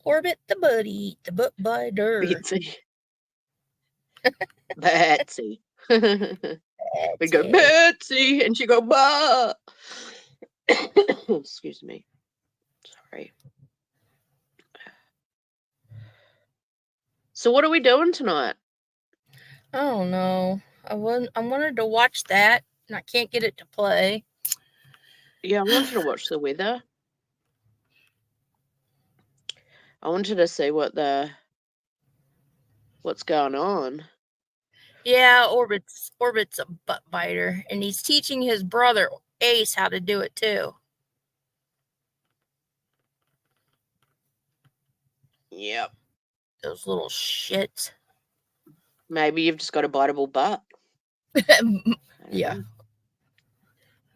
Orbit the buddy, the butt biter. Betsy. Betsy. We'd go, Betsy, and she'd go, bah. Excuse me. Sorry. So what are we doing tonight? I don't know. I wanted to watch that, and I can't get it to play. Yeah, I wanted to watch the weather. I wanted to see what's going on. Yeah, Orbit's a butt biter, and he's teaching his brother Ace how to do it too. Yep. Those little shits. Maybe you've just got a biteable butt. Yeah.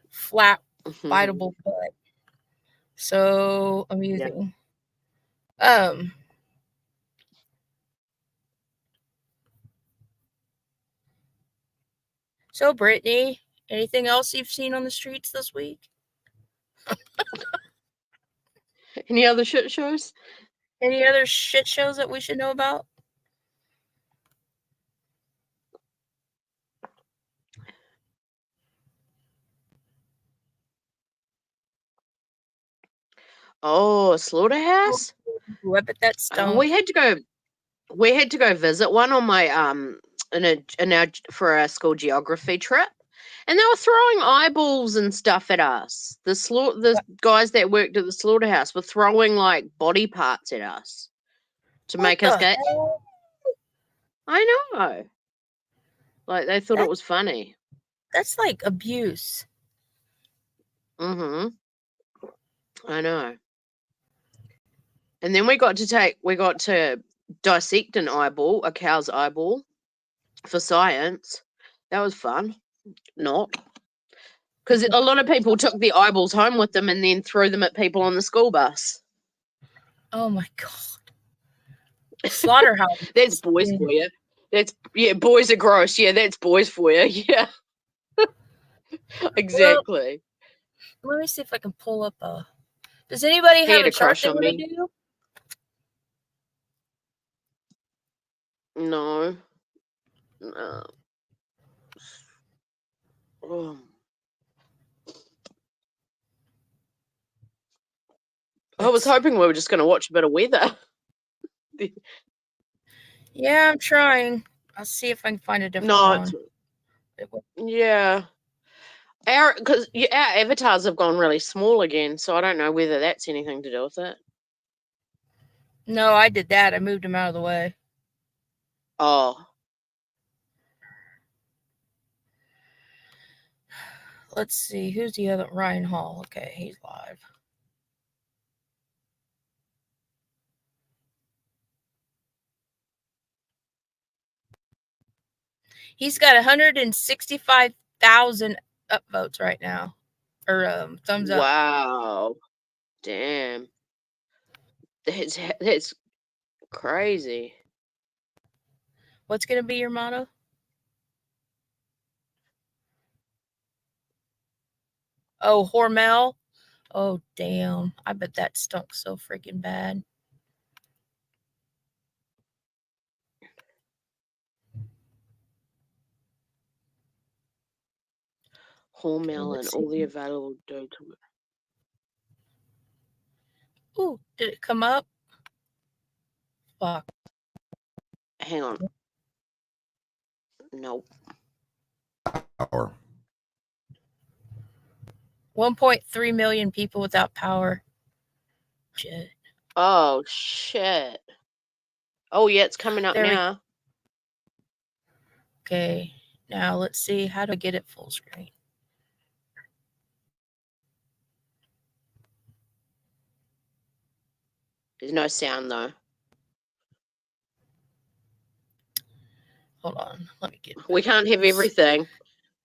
Flat, biteable butt. So amusing. Yeah. So Brittany, anything else you've seen on the streets this week? Any other shit shows? Any other shit shows that we should know about? Oh, slaughterhouse? Whip at that stone. We had to go visit one on my for our school geography trip. And they were throwing eyeballs and stuff at us. The guys that worked at the slaughterhouse were throwing like body parts at us to make us go. I know. Like they thought it was funny. That's like abuse. I know. And then we got to dissect an eyeball, a cow's eyeball, for science. That was fun. Not. Because a lot of people took the eyeballs home with them and then threw them at people on the school bus. Oh my God. Slaughterhouse. That's boys for you. Boys are gross. Yeah, that's boys for you. Yeah. Exactly. Well, let me see if I can pull up a. Does anybody have a chart they want to do? No. Oh. I was hoping we were just going to watch a bit of weather. Yeah, I'm trying. I'll see if I can find a different one. Yeah. Because our avatars have gone really small again, so I don't know whether that's anything to do with it. No, I did that. I moved him out of the way. Oh. Let's see. Who's the other? Ryan Hall. Okay, he's live. He's got 165,000 upvotes right now. or thumbs up. Wow. Damn. That's crazy. What's gonna be your motto? Oh, Hormel. Oh, damn. I bet that stunk so freaking bad. Hormel and let's all the see. available dough to Ooh, did it come up? Fuck. Hang on. Nope. Or 1.3 million people without power. Shit. Oh shit. Oh yeah, it's coming up There we- now. Okay. Now let's see. How do I get it full screen? There's no sound though. Hold on. Let me get. We can't have everything.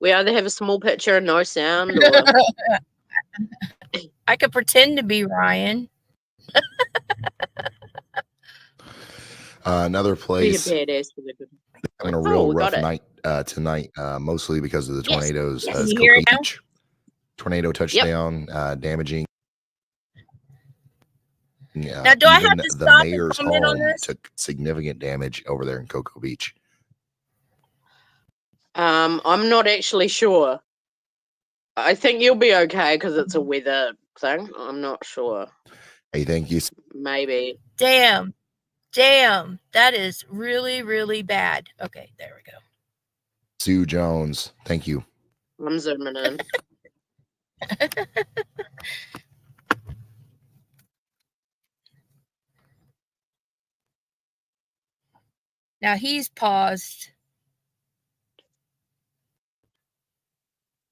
We either have a small picture and no sound, or I could pretend to be Ryan. another be a place badass for the good. having a Oh, real we got rough it. night tonight, mostly because of the Yes, tornadoes. yes. Is Can you hear Cocoa it now? Beach. Tornado touchdown, damaging. Now, do I have Even to the stop and mayor's comment on home this? took significant damage over there in Cocoa Beach. I'm not actually sure. I think you'll be okay because it's a weather thing. I'm not sure. Hey, thank you, Maybe. Damn. That is really, really bad. Okay, there we go. Sue Jones. Thank you. I'm zooming in. Now he's paused.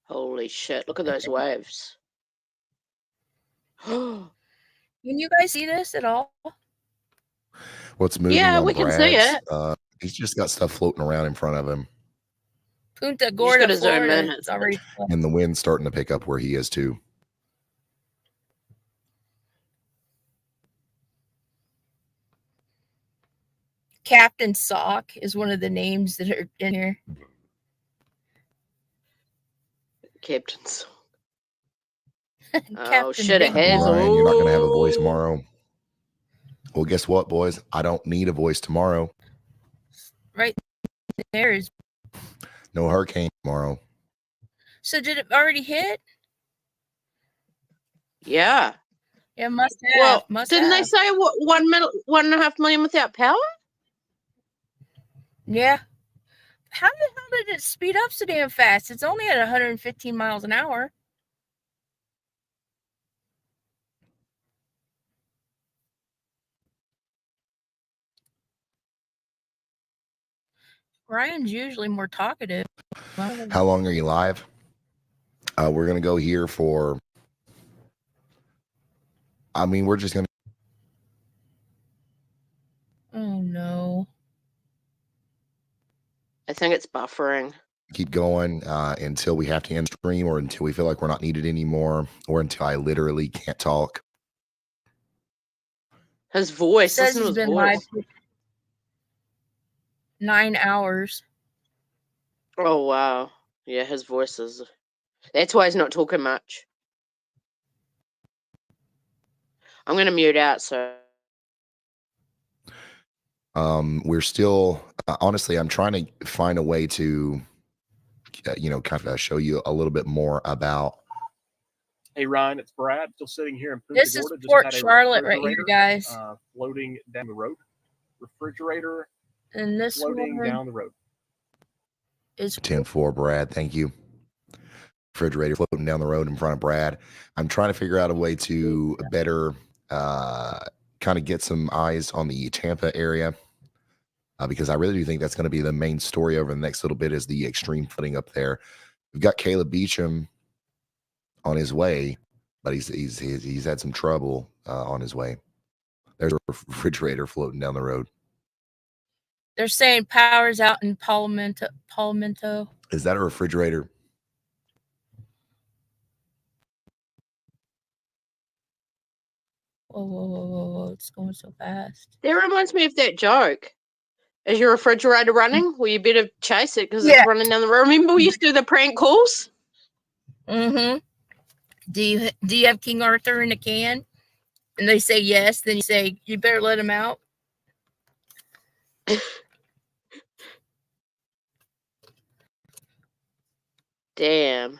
Holy shit! Look at those waves. Can you guys see this at all? What's moving Yeah, on we can see Brad's? it. He's just got stuff floating around in front of him, Punta just Gorda, gotta zoom in. Florida. It's already and the wind's starting to pick up where he is too. Captain Sock is one of the names that are in here. Captain's. Oh Captain shit! It Big has. Balls. Ryan, you're not going to have a voice Ooh. tomorrow. Well, guess what, boys? I don't need a voice tomorrow. Right there is. No hurricane tomorrow. So did it already hit? Yeah. Yeah, must have. Well, must didn't have. they say what 1.5 million without power? Yeah. How the hell did it speed up so damn fast? It's only at 115 miles an hour. Ryan's usually more talkative. How long are you live? We're going to go here for, we're just going to. Oh, no. I think it's buffering. Keep going until we have to end stream, or until we feel like we're not needed anymore, or until I literally can't talk. His voice. Says Listen to he's his been voice. live for 9 hours. Oh wow. Yeah, his voice is. That's why he's not talking much. I'm gonna mute out. So. We're still, honestly, I'm trying to find a way to, kind of show you a little bit more about. Hey Ryan, it's Brad. Still sitting here in Punta This is Gorda. Just Port had a Charlotte right here, refrigerator, guys. floating down the road. Refrigerator And this floating one down the road. is 10-4, Brad. Thank you. Refrigerator floating down the road in front of Brad. I'm trying to figure out a way to better kind of get some eyes on the Tampa area, because I really do think that's going to be the main story over the next little bit, is the extreme flooding up there. We've got Caleb Beecham on his way, but he's had some trouble on his way. There's a refrigerator floating down the road. they're saying power's out in Palmento. Is that a refrigerator? Whoa. It's going so fast. That reminds me of that joke. Is your refrigerator running? Well, you better chase it because it's Yeah. running down the road. Remember we used to do the prank calls? Mm-hmm. Do you have King Arthur in a can? And they say yes. Then you say, you better let him out. Damn.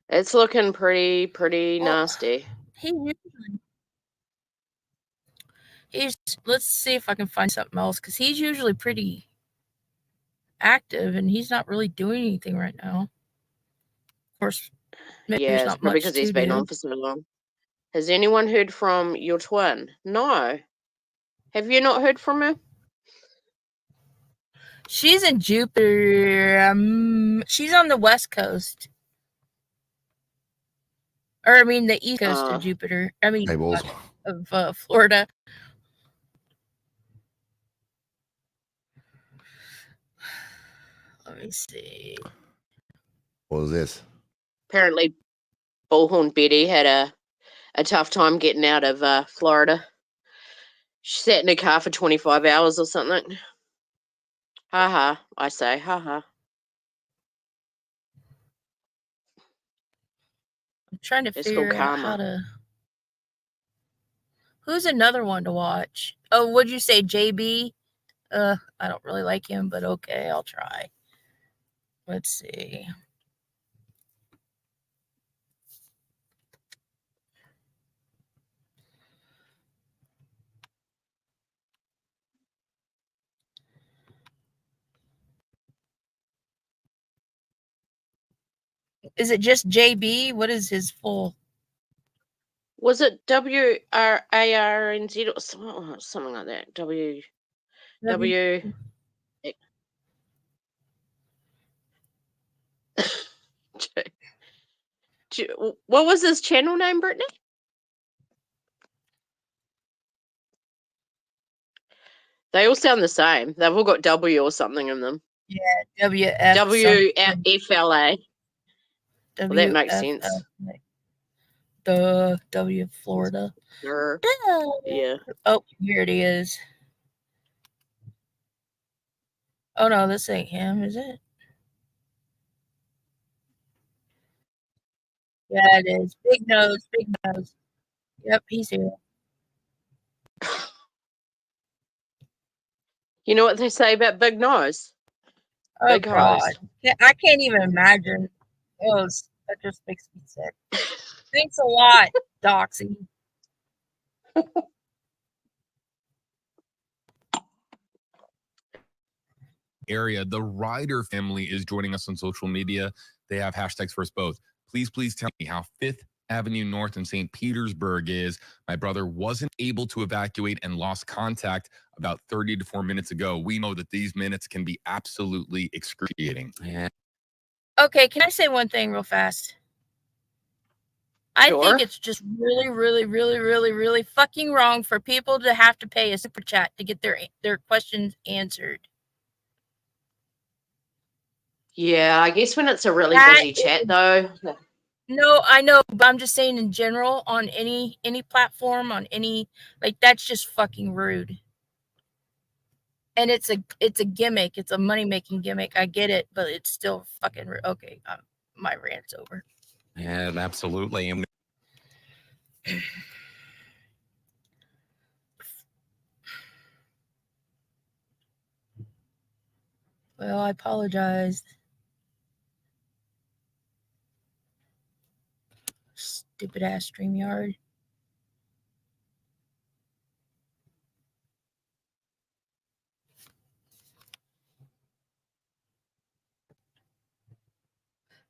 It's looking pretty Well, nasty. Let's see if I can find something else, because he's usually pretty active and he's not really doing anything right now. Of course, maybe Yeah, there's it's not probably much because to he's been do. on for so long. Has anyone heard from your twin? No. Have you not heard from her? She's in Jupiter. She's on the West Coast. Or, I mean, the East Coast of Jupiter. I mean, Hey, Bulls. of Florida. Let me see. What was this? Apparently, Bullhorn Betty had a tough time getting out of Florida. She sat in a car for 25 hours or something. Ha, I say, ha. I'm trying to It's called figure out how karma. to... Who's another one to watch? Oh, what'd you say, JB? I don't really like him, but okay, I'll try. Let's see. Is it just JB? What is his full? Was it WRARNZ or something like that? W. What was his channel name, Brittany? They all sound the same. They've all got W or something in them. Yeah, WF. WFLA. Well, that makes sense. The W Florida. Sure. Yeah. Oh, here it is. Oh no, this ain't him, is it? Yeah, it is. Big nose. Yep, he's here. You know what they say about big nose? Oh big God, hose. I can't even imagine. Oh, that just makes me sick. Thanks a lot, Doxy. Area. The Ryder family is joining us on social media. They have hashtags for us both. Please tell me how 5th Avenue North in St. Petersburg is. My brother wasn't able to evacuate and lost contact about 30 to 4 minutes ago. We know that these minutes can be absolutely excruciating. Yeah. Okay, can I say one thing real fast? I think it's just really fucking wrong for people to have to pay a super chat to get their questions answered. Yeah, I guess when it's a really busy chat, though. No, I know, but I'm just saying in general, on any platform, on any, like, that's just fucking rude. And it's a gimmick. It's a money-making gimmick. I get it, but it's still fucking rude. Okay, my rant's over. Yeah, absolutely. Well, I apologize. Stupid ass StreamYard.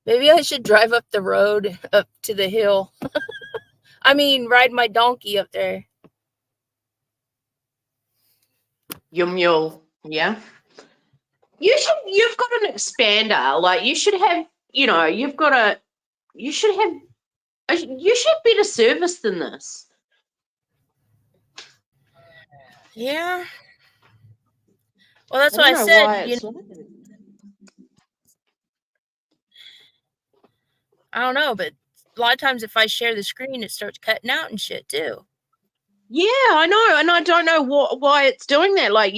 Maybe I should drive up the road up to the hill. I mean, ride my donkey up there. Your mule, yeah. You've got an expander. Like, you should have, you should be better service than this. Yeah. Well, that's what I said. I don't know, but a lot of times if I share the screen, it starts cutting out and shit too. Yeah, I know, and I don't know why it's doing that. Like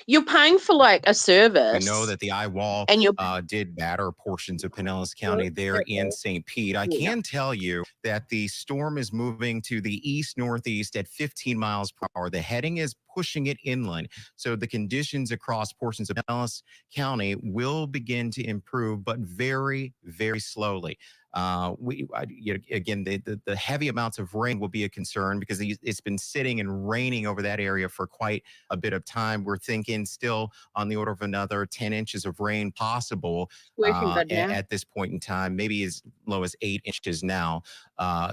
you're paying for like a service. We know that the eye wall and you're did batter portions of Pinellas County there in St. Pete. I can tell you that the storm is moving to the east-northeast at 15 miles per hour. The heading is pushing it inland. So the conditions across portions of Pinellas County will begin to improve, but very, very slowly. Again, the heavy amounts of rain will be a concern because it's been sitting and raining over that area for quite a bit of time. We're thinking still on the order of another 10 inches of rain possible at this point in time, maybe as low as 8 inches now,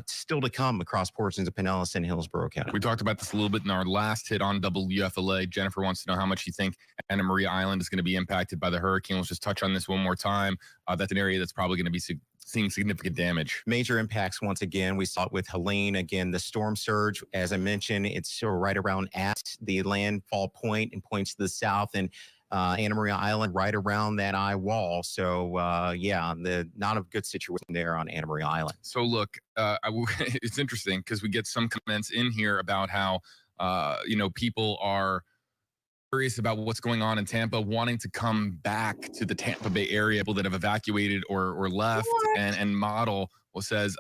still to come across portions of Pinellas and Hillsborough County. We talked about this a little bit in our last hit on WFLA. Jennifer wants to know how much you think Anna Maria Island is going to be impacted by the hurricane. Let's just touch on this one more time. That's an area that's probably going to be seeing significant damage. Major impacts once again. We saw it with Helene. Again, the storm surge, as I mentioned, it's right around at the landfall point and points to the south, and Anna Maria Island right around that eye wall. So not a good situation there on Anna Maria Island. So look, it's interesting because we get some comments in here about how people are curious about what's going on in Tampa, wanting to come back to the Tampa Bay area, people that have evacuated or left, and Model says,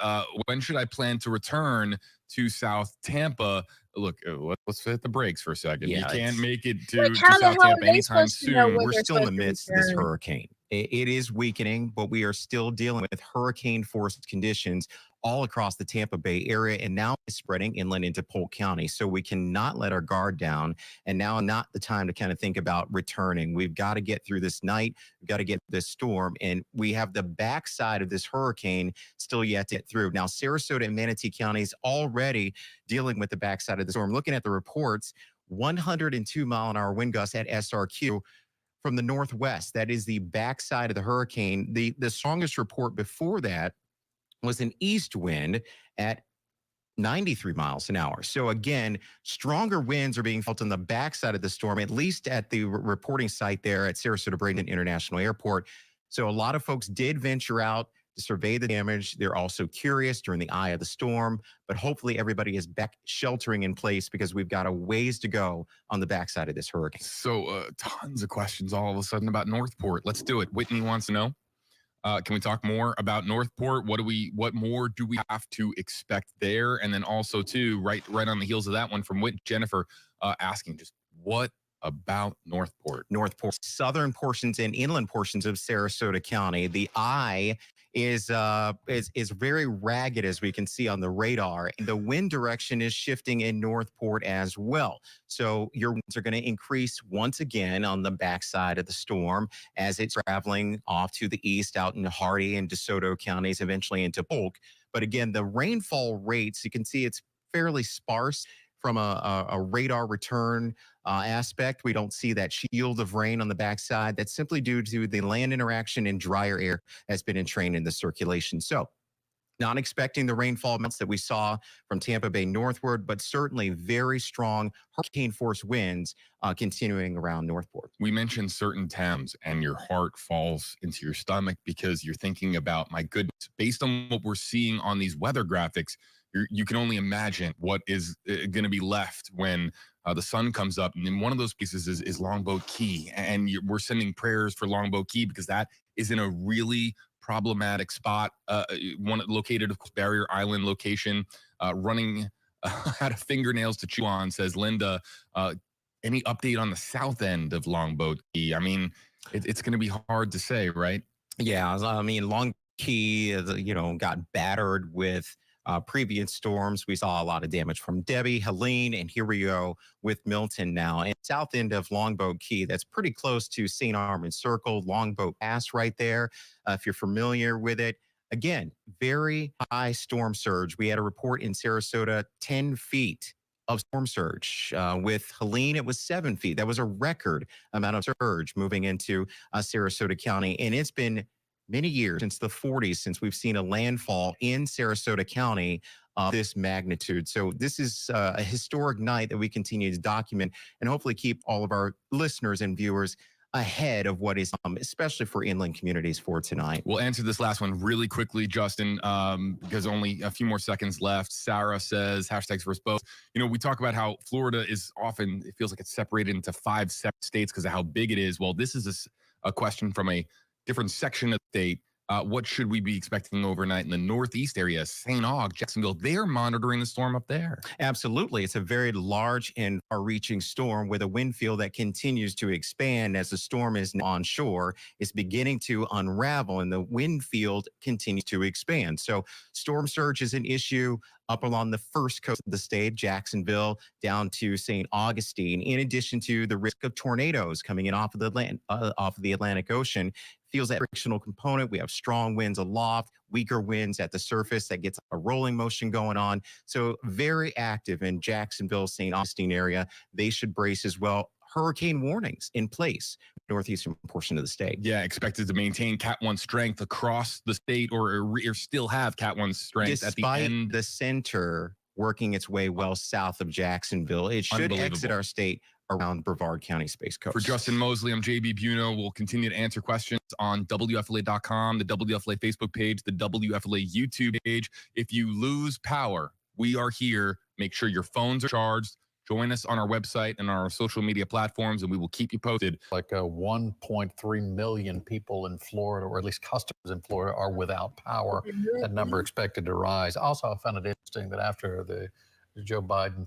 when should I plan to return to South Tampa? Look, let's hit the brakes for a second. Yeah, you can't make it to, Like, to how the South hell Tampa are they anytime supposed to know soon. when We're they're still in the supposed to midst of this return? hurricane. It is weakening, but we are still dealing with hurricane force conditions all across the Tampa Bay area, and now it's spreading inland into Polk County. So we cannot let our guard down, and now not the time to kind of think about returning. We've got to get through this night. We've got to get this storm, and we have the backside of this hurricane still yet to get through. Now, Sarasota and Manatee counties already dealing with the backside of the storm. Looking at the reports, 102-mile-an-hour wind gusts at SRQ from the northwest. That is the backside of the hurricane. The strongest report before that was an east wind at 93 miles an hour. So again, stronger winds are being felt on the backside of the storm, at least at the reporting site there at Sarasota Bradenton International Airport. So a lot of folks did venture out to survey the damage. They're also curious during the eye of the storm, but hopefully everybody is back sheltering in place because we've got a ways to go on the backside of this hurricane. So tons of questions all of a sudden about Northport. Let's do it. Whitney wants to know. Can we talk more about Northport? What more do we have to expect there? And then also too, right on the heels of that one from Jennifer asking just what about Northport? Northport, southern portions and inland portions of Sarasota County. The eye is very ragged, as we can see on the radar. The wind direction is shifting in Northport as well. So your winds are going to increase once again on the backside of the storm as it's traveling off to the east out in Hardy and DeSoto counties, eventually into Polk. But again, the rainfall rates, you can see it's fairly sparse from a radar return aspect. We don't see that shield of rain on the backside. That's simply due to the land interaction and drier air that's been entrained in the circulation. So not expecting the rainfall amounts that we saw from Tampa Bay northward, but certainly very strong hurricane force winds continuing around Northport. We mentioned certain towns and your heart falls into your stomach because you're thinking about, my goodness, based on what we're seeing on these weather graphics, you can only imagine what is going to be left when the sun comes up. And then one of those pieces is Longboat Key. And we're sending prayers for Longboat Key because that is in a really problematic spot, one located, of course, Barrier Island location, running out of fingernails to chew on, says Linda. Any update on the south end of Longboat Key? I mean, it's going to be hard to say, right? Yeah, I mean, Longboat Key, got battered with previous storms. We saw a lot of damage from Debbie, Helene, and here we go with Milton now. And south end of Longboat Key, that's pretty close to St. Armand Circle, Longboat Pass right there, if you're familiar with it. Again, very high storm surge. We had a report in Sarasota, 10 feet of storm surge. With Helene, it was 7 feet. That was a record amount of surge moving into Sarasota County. And it's been many years, since the 40s, since we've seen a landfall in Sarasota County of this magnitude. So this is a historic night that we continue to document and hopefully keep all of our listeners and viewers ahead of what is, especially for inland communities for tonight. We'll answer this last one really quickly, Justin, because only a few more seconds left. Sarah says, hashtags versus both. You know, we talk about how Florida is often, it feels like it's separated into 5 separate states because of how big it is. Well, this is a question from a different section of the state. What should we be expecting overnight in the northeast area? St. Aug, Jacksonville, they're monitoring the storm up there. Absolutely. It's a very large and far-reaching storm with a wind field that continues to expand as the storm is onshore. It's beginning to unravel and the wind field continues to expand. So storm surge is an issue up along the first coast of the state, Jacksonville, down to St. Augustine, in addition to the risk of tornadoes coming in off of the Atlantic Ocean. Feels that frictional component. We have strong winds aloft, weaker winds at the surface that gets a rolling motion going on. So very active in Jacksonville, St. Augustine area. They should brace as well. Hurricane warnings in place, northeastern portion of the state. Yeah, expected to maintain Cat 1 strength across the state or still have Cat 1 strength at the end. The center working its way well south of Jacksonville, it should exit our state around Brevard County Space Coast. For Justin Mosley, I'm JB Buno. We'll continue to answer questions on WFLA.com, the WFLA Facebook page, the WFLA YouTube page. If you lose power, we are here. Make sure your phones are charged. Join us on our website and our social media platforms, and we will keep you posted. Like 1.3 million people in Florida, or at least customers in Florida, are without power. That number expected to rise. Also, I found it interesting that after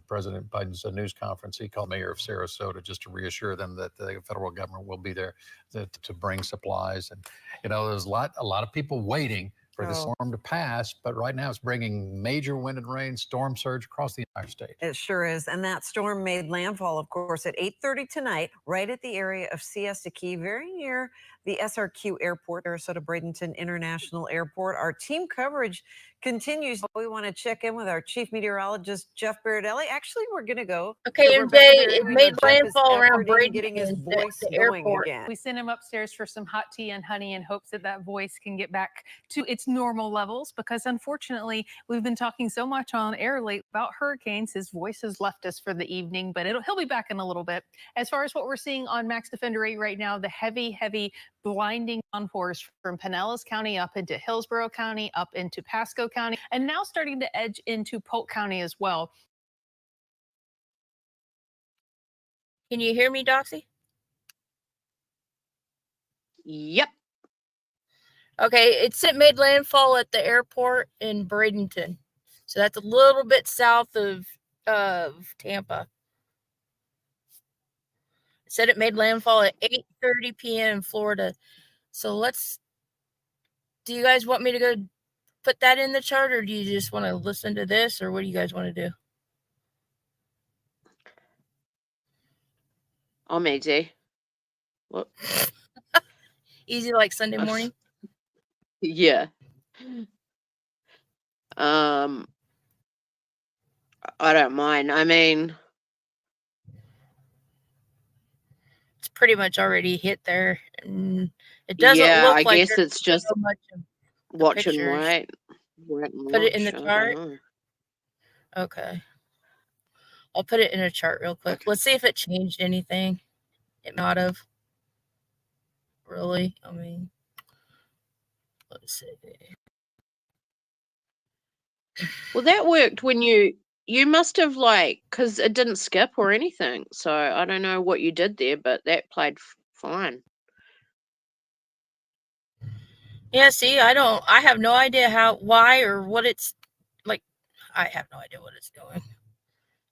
President Biden's news conference, he called Mayor of Sarasota just to reassure them that the federal government will be there to bring supplies. And, you know, there's a lot of people waiting for the storm to pass, but right now it's bringing major wind and rain, storm surge across the entire state. It sure is. And that storm made landfall, of course, at 8:30 tonight, right at the area of Siesta Key, very near the SRQ Airport, Sarasota Bradenton International Airport. Our team coverage continues. We want to check in with our chief meteorologist, Jeff Berardelli. Actually, we're going to go. Okay, MJ, it made landfall around getting his Bradenton, voice the going airport. again. We sent him upstairs for some hot tea and honey in hopes that that voice can get back to its normal levels, because unfortunately we've been talking so much on air late about hurricanes. His voice has left us for the evening, but he'll be back in a little bit. As far as what we're seeing on Max Defender 8 right now, the heavy blinding downpours from Pinellas County up into Hillsborough County, up into Pasco County, and now starting to edge into Polk County as well. Can you hear me, Doxy? Yep. Okay, it made landfall at the airport in Bradenton. So that's a little bit south of Tampa. It said it made landfall at 8:30 p.m. in Florida. So do you guys want me to go put that in the chart, or do you just want to listen to this, or what do you guys want to do? I'm easy. What? Easy like Sunday morning? Yeah. I don't mind. I mean, It's pretty much already hit there. And it doesn't yeah, look I like guess there's it's just so much of watch and pictures. wait. Wait and Put it in watch, the I don't chart? know. Okay. I'll put it in a chart real quick. Okay. Let's see if it changed anything. It might have. Really? I mean, let's see. Well, that worked when you must have because it didn't skip or anything. So I don't know what you did there, but that played fine. Yeah, see, I have no idea why or what it's like. I have no idea what it's doing.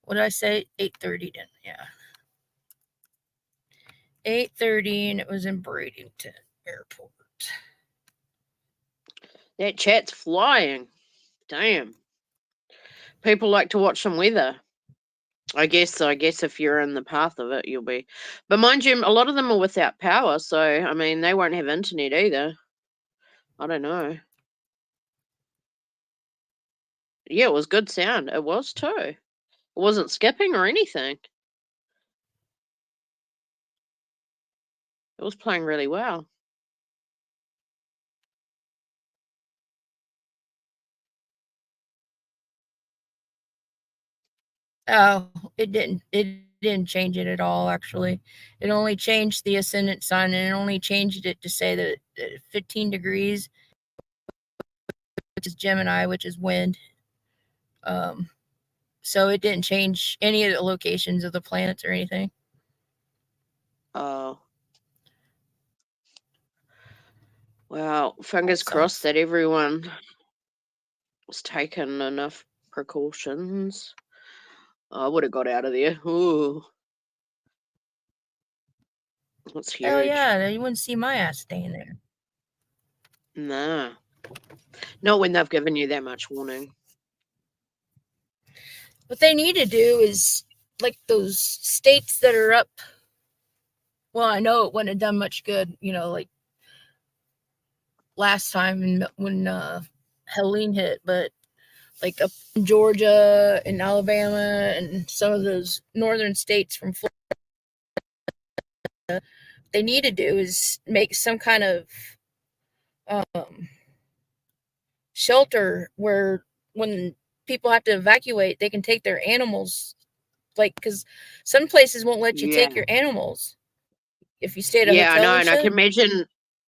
What did I say? 8:30 then, yeah. 8:30, and it was in Bradenton Airport. That chat's flying. Damn. People like to watch some weather. I guess if you're in the path of it, you'll be. But mind you, a lot of them are without power, so I mean they won't have internet either. I don't know. Yeah, it was good sound. It was too. It wasn't skipping or anything. It was playing really well. Oh, it didn't. It didn't change it at all, actually. It only changed the ascendant sign, and it only changed it to say that 15 degrees, which is Gemini, which is wind. So it didn't change any of the locations of the planets or anything. Oh. Well, fingers That crossed sucks. that everyone was taking enough precautions. I would have got out of there. Ooh. That's huge. Hell yeah, you wouldn't see my ass staying there. Nah. Not when they've given you that much warning. What they need to do is, like, those states that are up. Well, I know it wouldn't have done much good, like last time when Helene hit, but like up in Georgia and Alabama and some of those northern states from Florida, they need to do is make some kind of shelter where when people have to evacuate, they can take their animals. Like, because some places won't let you take your animals if you stay at a Yeah, I hotel know, and and I shit. can imagine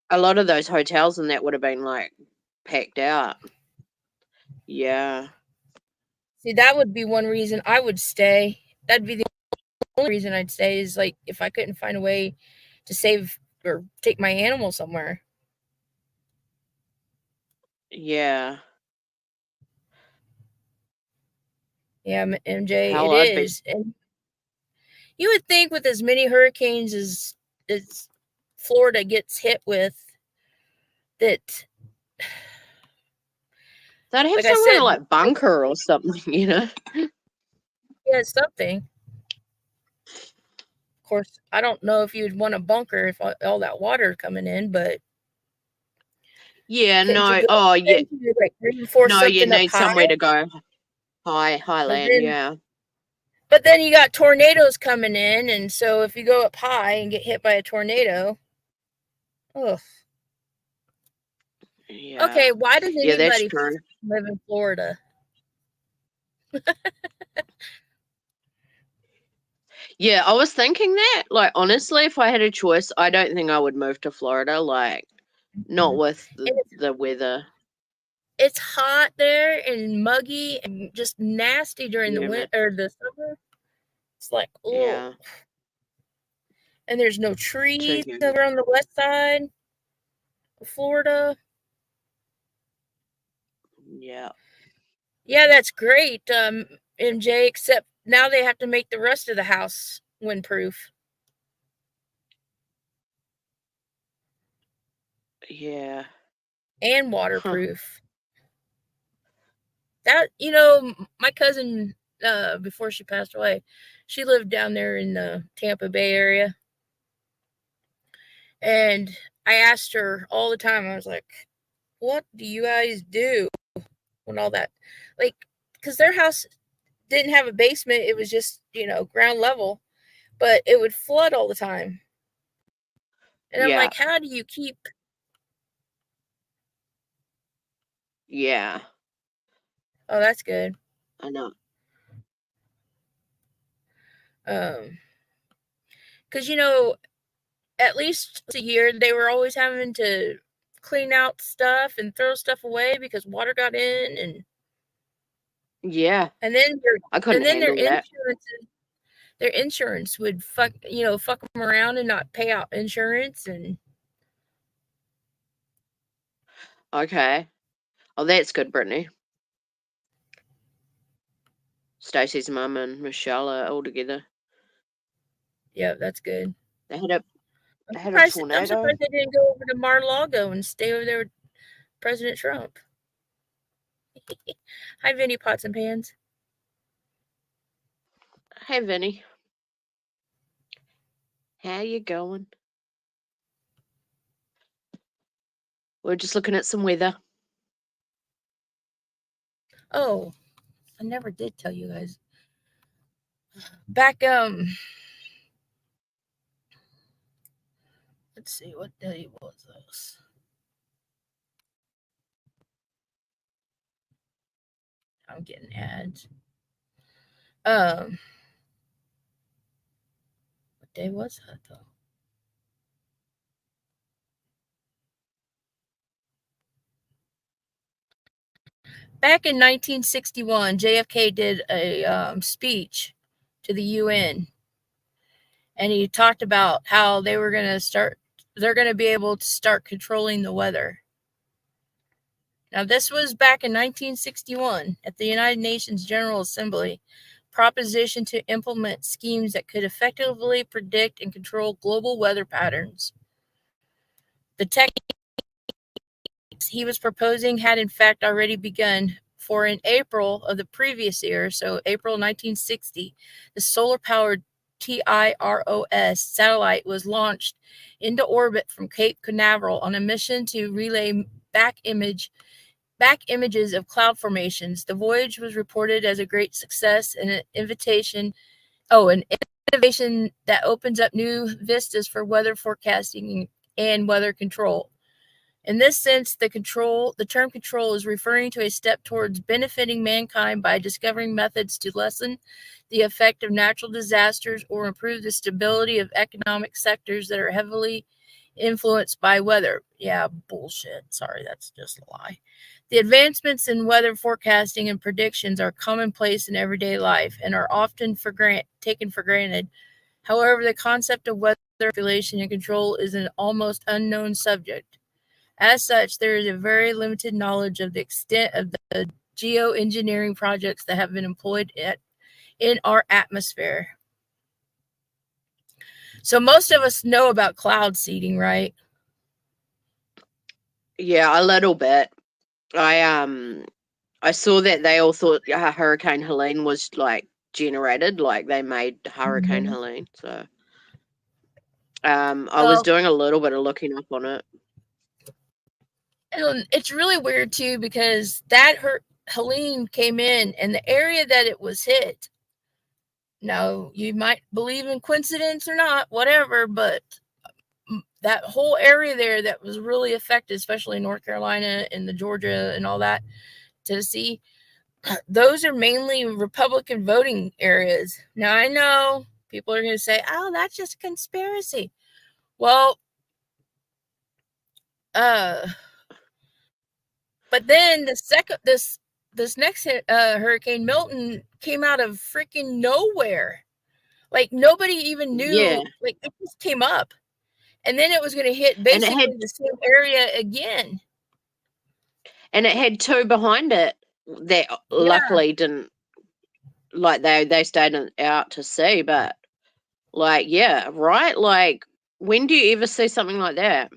a lot of those hotels and that would have been like packed out. Yeah. See, that would be one reason I would stay. That'd be the only reason I'd stay, is like if I couldn't find a way to save or take my animal somewhere. Yeah. Yeah, MJ, Hell, it I'd be. is. And you would think with as many hurricanes as Florida gets hit with, that, They'd have like I some kind said, of like bunker or something, yeah, something. Of course, I don't know if you'd want a bunker if all that water coming in, but Yeah, couldn't you no. go? Oh, yeah. Couldn't you like reinforce No, you something up need high? somewhere to go. But Highland, then, yeah. but then you got tornadoes coming in, and so if you go up high and get hit by a tornado, ugh. Yeah. Okay, why does Yeah, that's anybody true. live in Florida? Yeah, I was thinking that. Like, honestly, if I had a choice, I don't think I would move to Florida. Like, not with And the weather. it's hot there and muggy and just nasty during the Humid. winter or the summer. It's like, oh, Yeah. and there's no Too trees humid. over on the west side of Florida. Yeah. Yeah, that's great, MJ. Except now they have to make the rest of the house windproof. Yeah. And Huh. waterproof. That, my cousin, before she passed away, she lived down there in the Tampa Bay area. And I asked her all the time, I was like, what do you guys do when all that, like, because their house didn't have a basement, it was just, ground level, but it would flood all the time. And I'm Yeah. like, how do you keep? Yeah. Oh, that's good. I know. Because, at least a year, they were always having to clean out stuff and throw stuff away because water got in, Yeah. and then I couldn't handle that. their insurance would fuck them around and not pay out insurance. And Okay. Oh, that's good, Brittany. Stacey's mum and Michelle are all together. yeah, that's good. They had a I'm tornado. surprised they didn't go over to Mar-a-Lago and stay over there with President Trump. Hi, Vinny Pots and Pans. Hey, Vinny. How you going? We're just looking at some weather. Oh, I never did tell you guys. Back, let's see, what day was this? I'm getting ads. day was that, though? Back in 1961, JFK did a speech to the UN, and he talked about how they're going to be able to start controlling the weather. Now, this was back in 1961 at the United Nations General Assembly, proposition to implement schemes that could effectively predict and control global weather patterns. The techniques he was proposing had in fact already begun, for in April of the previous year, so April 1960, the solar-powered TIROS satellite was launched into orbit from Cape Canaveral on a mission to relay back images of cloud formations. The voyage was reported as a great success and an innovation that opens up new vistas for weather forecasting and weather control. In this sense, the term control is referring to a step towards benefiting mankind by discovering methods to lessen the effect of natural disasters or improve the stability of economic sectors that are heavily influenced by weather. Yeah, bullshit. Sorry, that's just a lie. The advancements in weather forecasting and predictions are commonplace in everyday life and are often taken for granted. However, the concept of weather manipulation and control is an almost unknown subject. As such, there is a very limited knowledge of the extent of the geoengineering projects that have been employed in our atmosphere. So most of us know about cloud seeding, right? Yeah, a little bit. I saw that they all thought Hurricane Helene was like generated, like they made Hurricane Helene. So I was doing a little bit of looking up on it. And it's really weird too, because that Helene came in and the area that it was hit. Now, you might believe in coincidence or not, whatever, but that whole area there that was really affected, especially North Carolina and the Georgia and all that, Tennessee, those are mainly Republican voting areas. Now, I know people are going to say, oh, that's just a conspiracy. Well, but then this next Hurricane Milton came out of freaking nowhere. Like nobody even knew. Yeah. Like it just came up, and then it was going to hit basically the same area again. And it had two behind it that luckily didn't, like they stayed out to sea. But like, yeah, right. Like, when do you ever see something like that?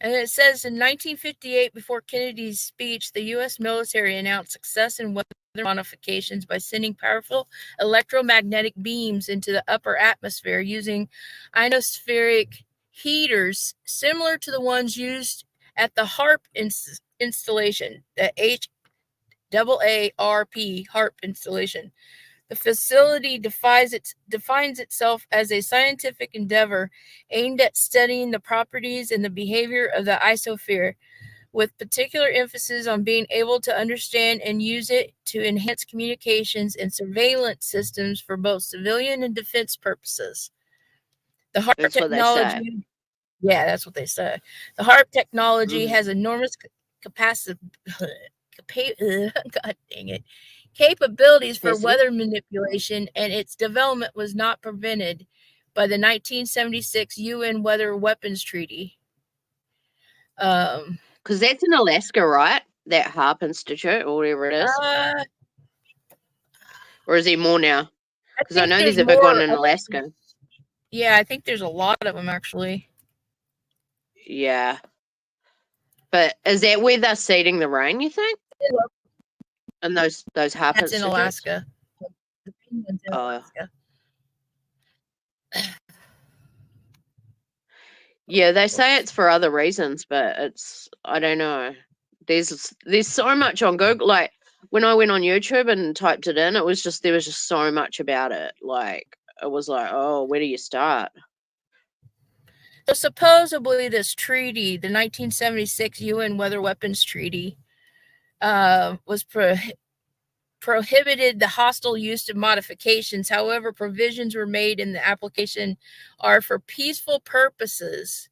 And it says in 1958, before Kennedy's speech, the U.S. military announced success in weather modifications by sending powerful electromagnetic beams into the upper atmosphere using ionospheric heaters similar to the ones used at the HAARP installation, the HAARP HAARP installation. The facility defines itself as a scientific endeavor aimed at studying the properties and the behavior of the ionosphere, with particular emphasis on being able to understand and use it to enhance communications and surveillance systems for both civilian and defense purposes. The HAARP technology, yeah, that's what they say. The HAARP technology has enormous capacity. God dang it. Capabilities for weather manipulation, and its development was not prevented by the 1976 UN Weather Weapons Treaty. Because that's in Alaska, right? That HAARP Institute or whatever it is. Or is there more now? Because I know there's a big one in Alaska. Yeah, I think there's a lot of them actually. Yeah. But is that where they're seeding the rain, you think? And those HAARP That's in Alaska. The penguins in Alaska. Yeah, they say it's for other reasons, but it's, I don't know. There's so much on Google. Like when I went on YouTube and typed it in, there was just so much about it. Like it was like, oh, where do you start? So supposedly this treaty, the 1976 UN Weather Weapons Treaty, was prohibited the hostile use of modifications. However, provisions were made in the application are for peaceful purposes.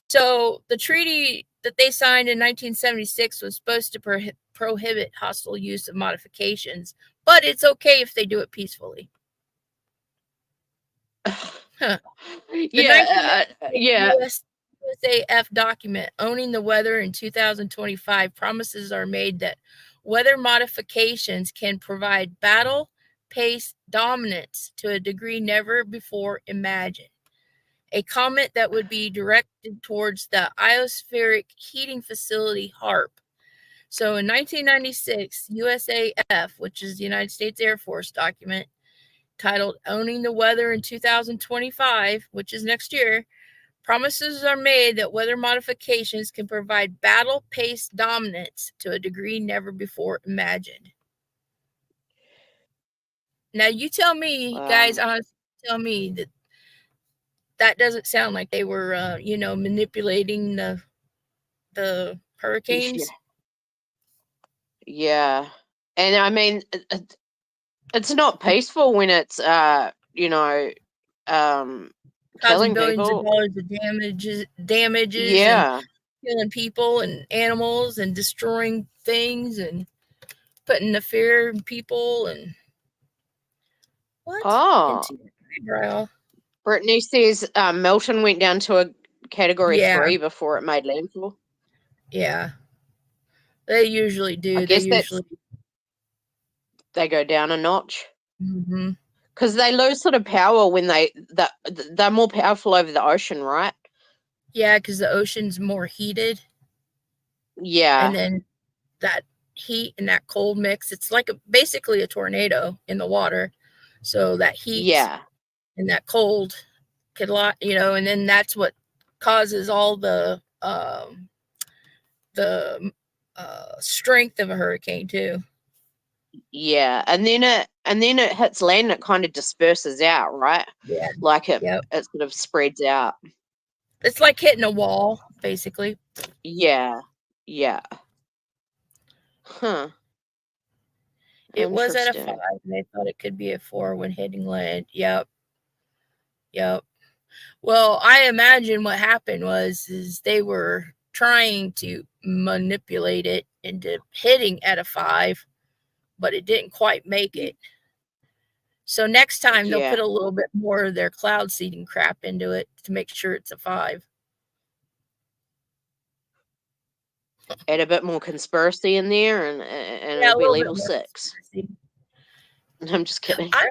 So the treaty that they signed in 1976 was supposed to prohibit hostile use of modifications, but it's okay if they do it peacefully. Huh. The Yeah, yeah. USAF document owning the weather in 2025 promises are made that weather modifications can provide battle pace dominance to a degree never before imagined. A comment that would be directed towards the ionospheric heating facility HARP. So in 1996, USAF, which is the United States Air Force document, titled Owning the Weather in 2025, which is next year, promises are made that weather modifications can provide battle pace dominance to a degree never before imagined. Now, you tell me, guys, honestly, tell me that doesn't sound like they were, manipulating the hurricanes. Yeah. And I mean, it's not peaceful when it's, Causing killing billions people. of dollars of damages Yeah. and killing people and animals and destroying things and putting the fear in people and what? Oh, Into your eyebrow. Brittany says Milton went down to a category Yeah. 3 before it made landfall. Yeah. They usually do. I guess They they go down a notch. Mm-hmm. Because they lose sort of power when they're more powerful over the ocean, right? Yeah, because the ocean's more heated. Yeah. And then that heat and that cold mix, it's like basically a tornado in the water. So that heat and that cold could and then that's what causes all the strength of a hurricane too. Yeah, and then it hits land and it kind of disperses out, right? Yeah. Like it sort of spreads out. It's like hitting a wall, basically. Yeah. Yeah. Huh. It was at a 5, and they thought it could be a 4 when hitting land. Yep. Well, I imagine what happened is they were trying to manipulate it into hitting at a 5, but it didn't quite make it. So next time they'll put a little bit more of their cloud seeding crap into it to make sure it's a 5. Add a bit more conspiracy in there, and it'll be level 6. I'm just kidding. I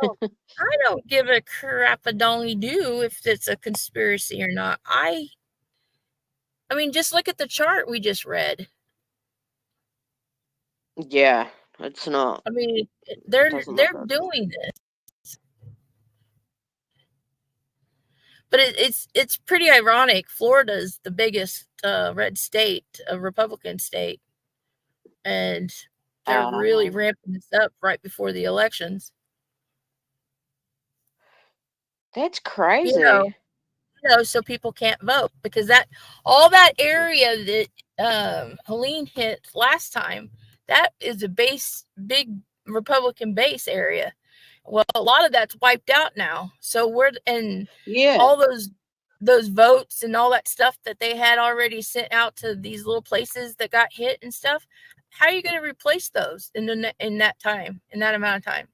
don't give a crap a dolly do if it's a conspiracy or not. I mean, just look at the chart we just read. Yeah, it's not. I mean, they're doing this. But it's pretty ironic. Florida's the biggest red state, a Republican state, and they're really ramping this up right before the elections. That's crazy. So people can't vote because all that area that Helene hit last time, that is a big Republican base area. Well, a lot of that's wiped out now. So all those votes and all that stuff that they had already sent out to these little places that got hit and stuff. How are you going to replace those in that amount of time?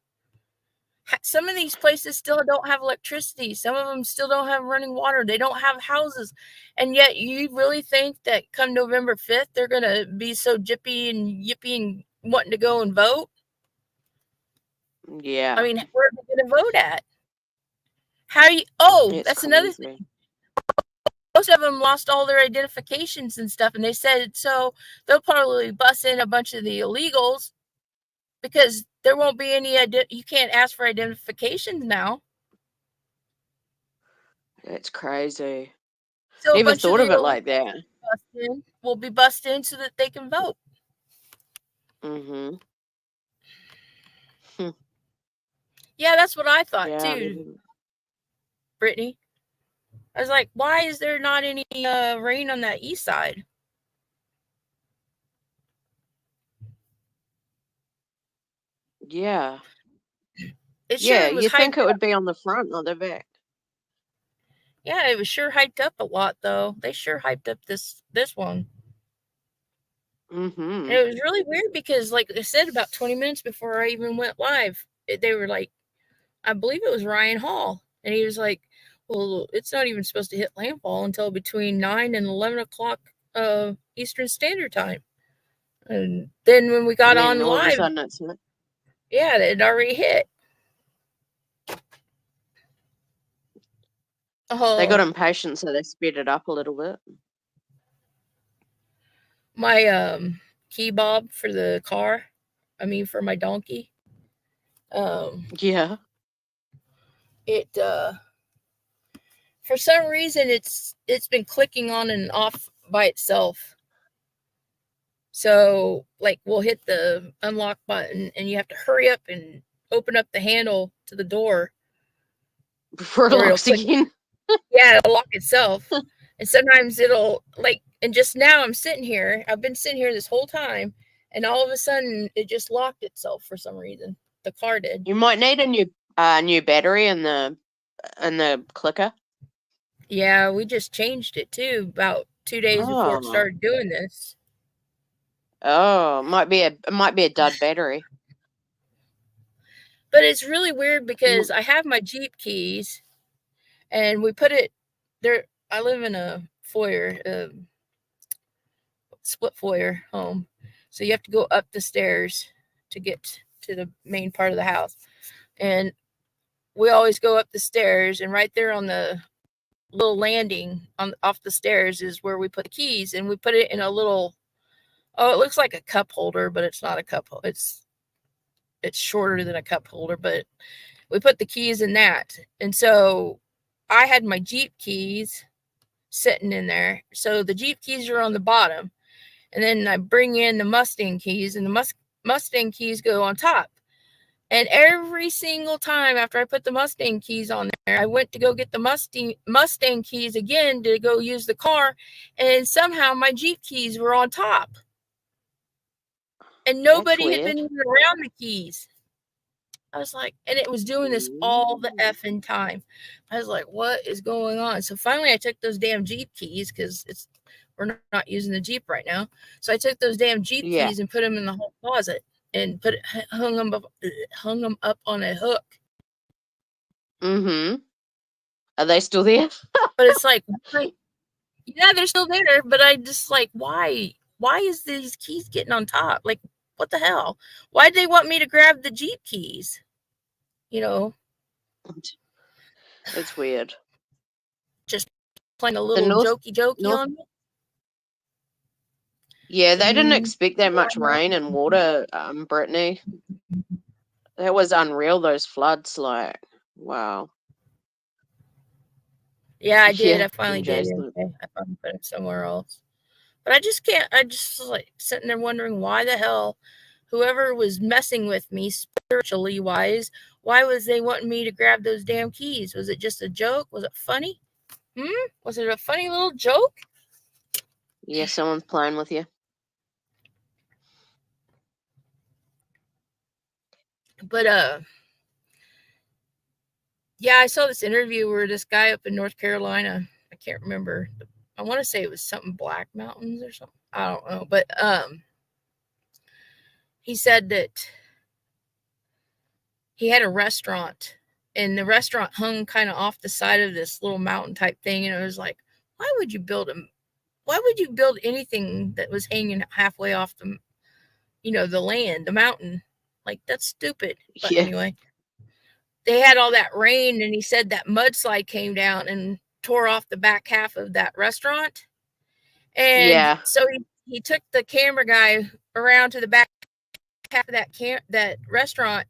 Some of these places still don't have electricity. Some of them still don't have running water. They don't have houses. And yet you really think that come November 5th, they're going to be so jippy and yippy and wanting to go and vote? Yeah. I mean, where are they going to vote at? That's another thing. Most of them lost all their identifications and stuff. And they said, so they'll probably bust in a bunch of the illegals because there won't be any, you can't ask for identifications now. That's crazy. So Never thought of it like that. Will be busted in so that they can vote. Mm-hmm. Yeah, that's what I thought too, Brittany. I was like, why is there not any rain on that east side? Yeah. It Yeah, sure was you think hyped it up. would be on the front, not the back. Yeah, it was sure hyped up a lot though. They sure hyped up this one. Mm-hmm. And it was really weird because, like I said, about 20 minutes before I even went live, they were like, I believe it was Ryan Hall, and he was like, well, it's not even supposed to hit landfall until between 9 and 11 o'clock Eastern Standard Time. And then when we got And on then all of a live, sudden it's yeah, it had already hit. they got Oh, impatient, so they sped it up a little bit. my key bob for the car, for my donkey. Yeah. It for some reason it's been clicking on and off by itself. So, like, we'll hit the unlock button and you have to hurry up and open up the handle to the door Before it or it'll locks click. again. Yeah, it'll lock itself. And sometimes it'll, like, and just now I'm sitting here. I've been sitting here this whole time, and all of a sudden it just locked itself for some reason. The car did. You might need a new battery in the clicker. Yeah, we just changed it too about 2 days before it Oh. started doing this. Oh, it might be a dud battery. But it's really weird because I have my Jeep keys, and we put it there. I live in a foyer, split foyer home, so you have to go up the stairs to get to the main part of the house. And we always go up the stairs, and right there on the little landing off the stairs is where we put the keys, and we put it in a little. Oh, it looks like a cup holder, but it's not a cup holder. It's shorter than a cup holder, but we put the keys in that. And so I had my Jeep keys sitting in there. So the Jeep keys are on the bottom. And then I bring in the Mustang keys, and the Mustang keys go on top. And every single time after I put the Mustang keys on there, I went to go get the Mustang keys again to go use the car. And somehow my Jeep keys were on top. And nobody had been around the keys. I was like, and it was doing this all the effing time. I was like, what is going on? So finally I took those damn Jeep keys, because we're not using the Jeep right now. So I took those damn Jeep keys and put them in the whole closet and hung them up on a hook. Mm-hmm. Are they still there? But it's like, yeah, they're still there. But I just like, why is these keys getting on top? Like, what the hell? Why'd they want me to grab the Jeep keys? It's weird. Just playing a little jokey on me. Yeah, they didn't expect that much rain and water, Brittany. That was unreal, those floods, like, wow. Yeah, I did. Yeah, I finally did. I finally put it somewhere else. But I just can't. I just like sitting there wondering why the hell whoever was messing with me spiritually wise, why was they wanting me to grab those damn keys? Was it just a joke? Was it funny? Was it a funny little joke? Yeah, someone's playing with you. But yeah, I saw this interview where this guy up in North Carolina, I can't remember. I want to say it was something Black Mountains or something. I don't know, but he said that he had a restaurant, and the restaurant hung kind of off the side of this little mountain type thing, and it was like, why would you build anything that was hanging halfway off the land, the mountain? Like, that's stupid. But anyway, they had all that rain, and he said that mudslide came down and tore off the back half of that restaurant. And so he took the camera guy around to the back half of that restaurant,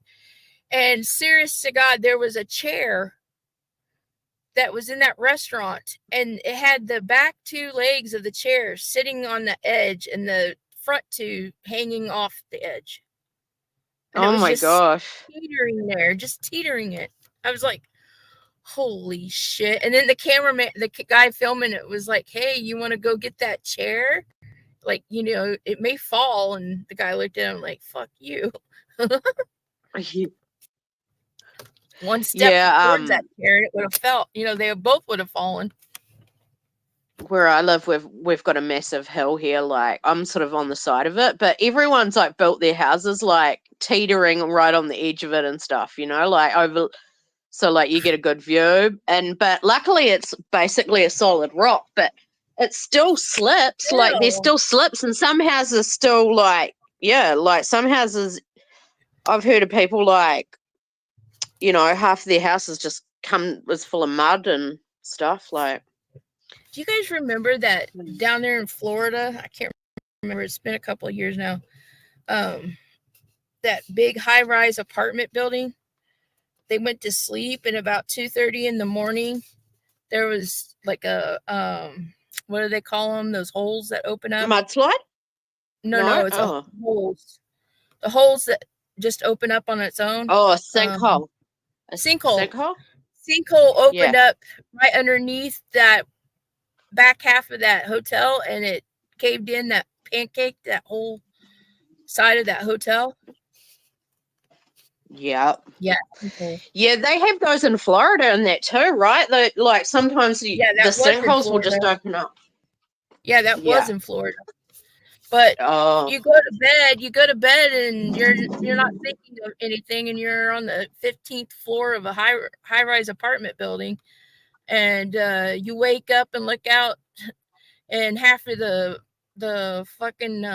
and serious to God, there was a chair that was in that restaurant, and it had the back two legs of the chair sitting on the edge and the front two hanging off the edge. And oh my gosh. Teetering there, just teetering it. I was like, holy shit. And then the guy filming it was like, hey, you want to go get that chair? Like, it may fall. And the guy looked at him like, fuck you. One step Yeah, towards that chair, and it would have fell. They both would have fallen. where I live, we've got a massive hill here. Like, I'm sort of on the side of it, but everyone's like built their houses like teetering right on the edge of it and stuff. Like over. So like you get a good view, but luckily it's basically a solid rock, but it still slips. Like there's still slips, and some houses still like some houses. I've heard of people like, half of their houses just was full of mud and stuff. Like, do you guys remember that down there in Florida? I can't remember. It's been a couple of years now. That big high-rise apartment building. They went to sleep, and about 2:30 in the morning, there was like a what do they call them? Those holes that open up. Mudslide? No, it's holes. The holes that just open up on its own. Oh, a sinkhole. A sinkhole. Sinkhole? Sinkhole opened up right underneath that back half of that hotel, and it caved in, that pancake, that whole side of that hotel. Yeah. Yeah. Okay. Yeah, they have those in Florida and that too, right? Like sometimes the sinkholes will just open up. Yeah, that was in Florida. But you go to bed and you're not thinking of anything, and you're on the 15th floor of a high-rise apartment building, and you wake up and look out, and half of the fucking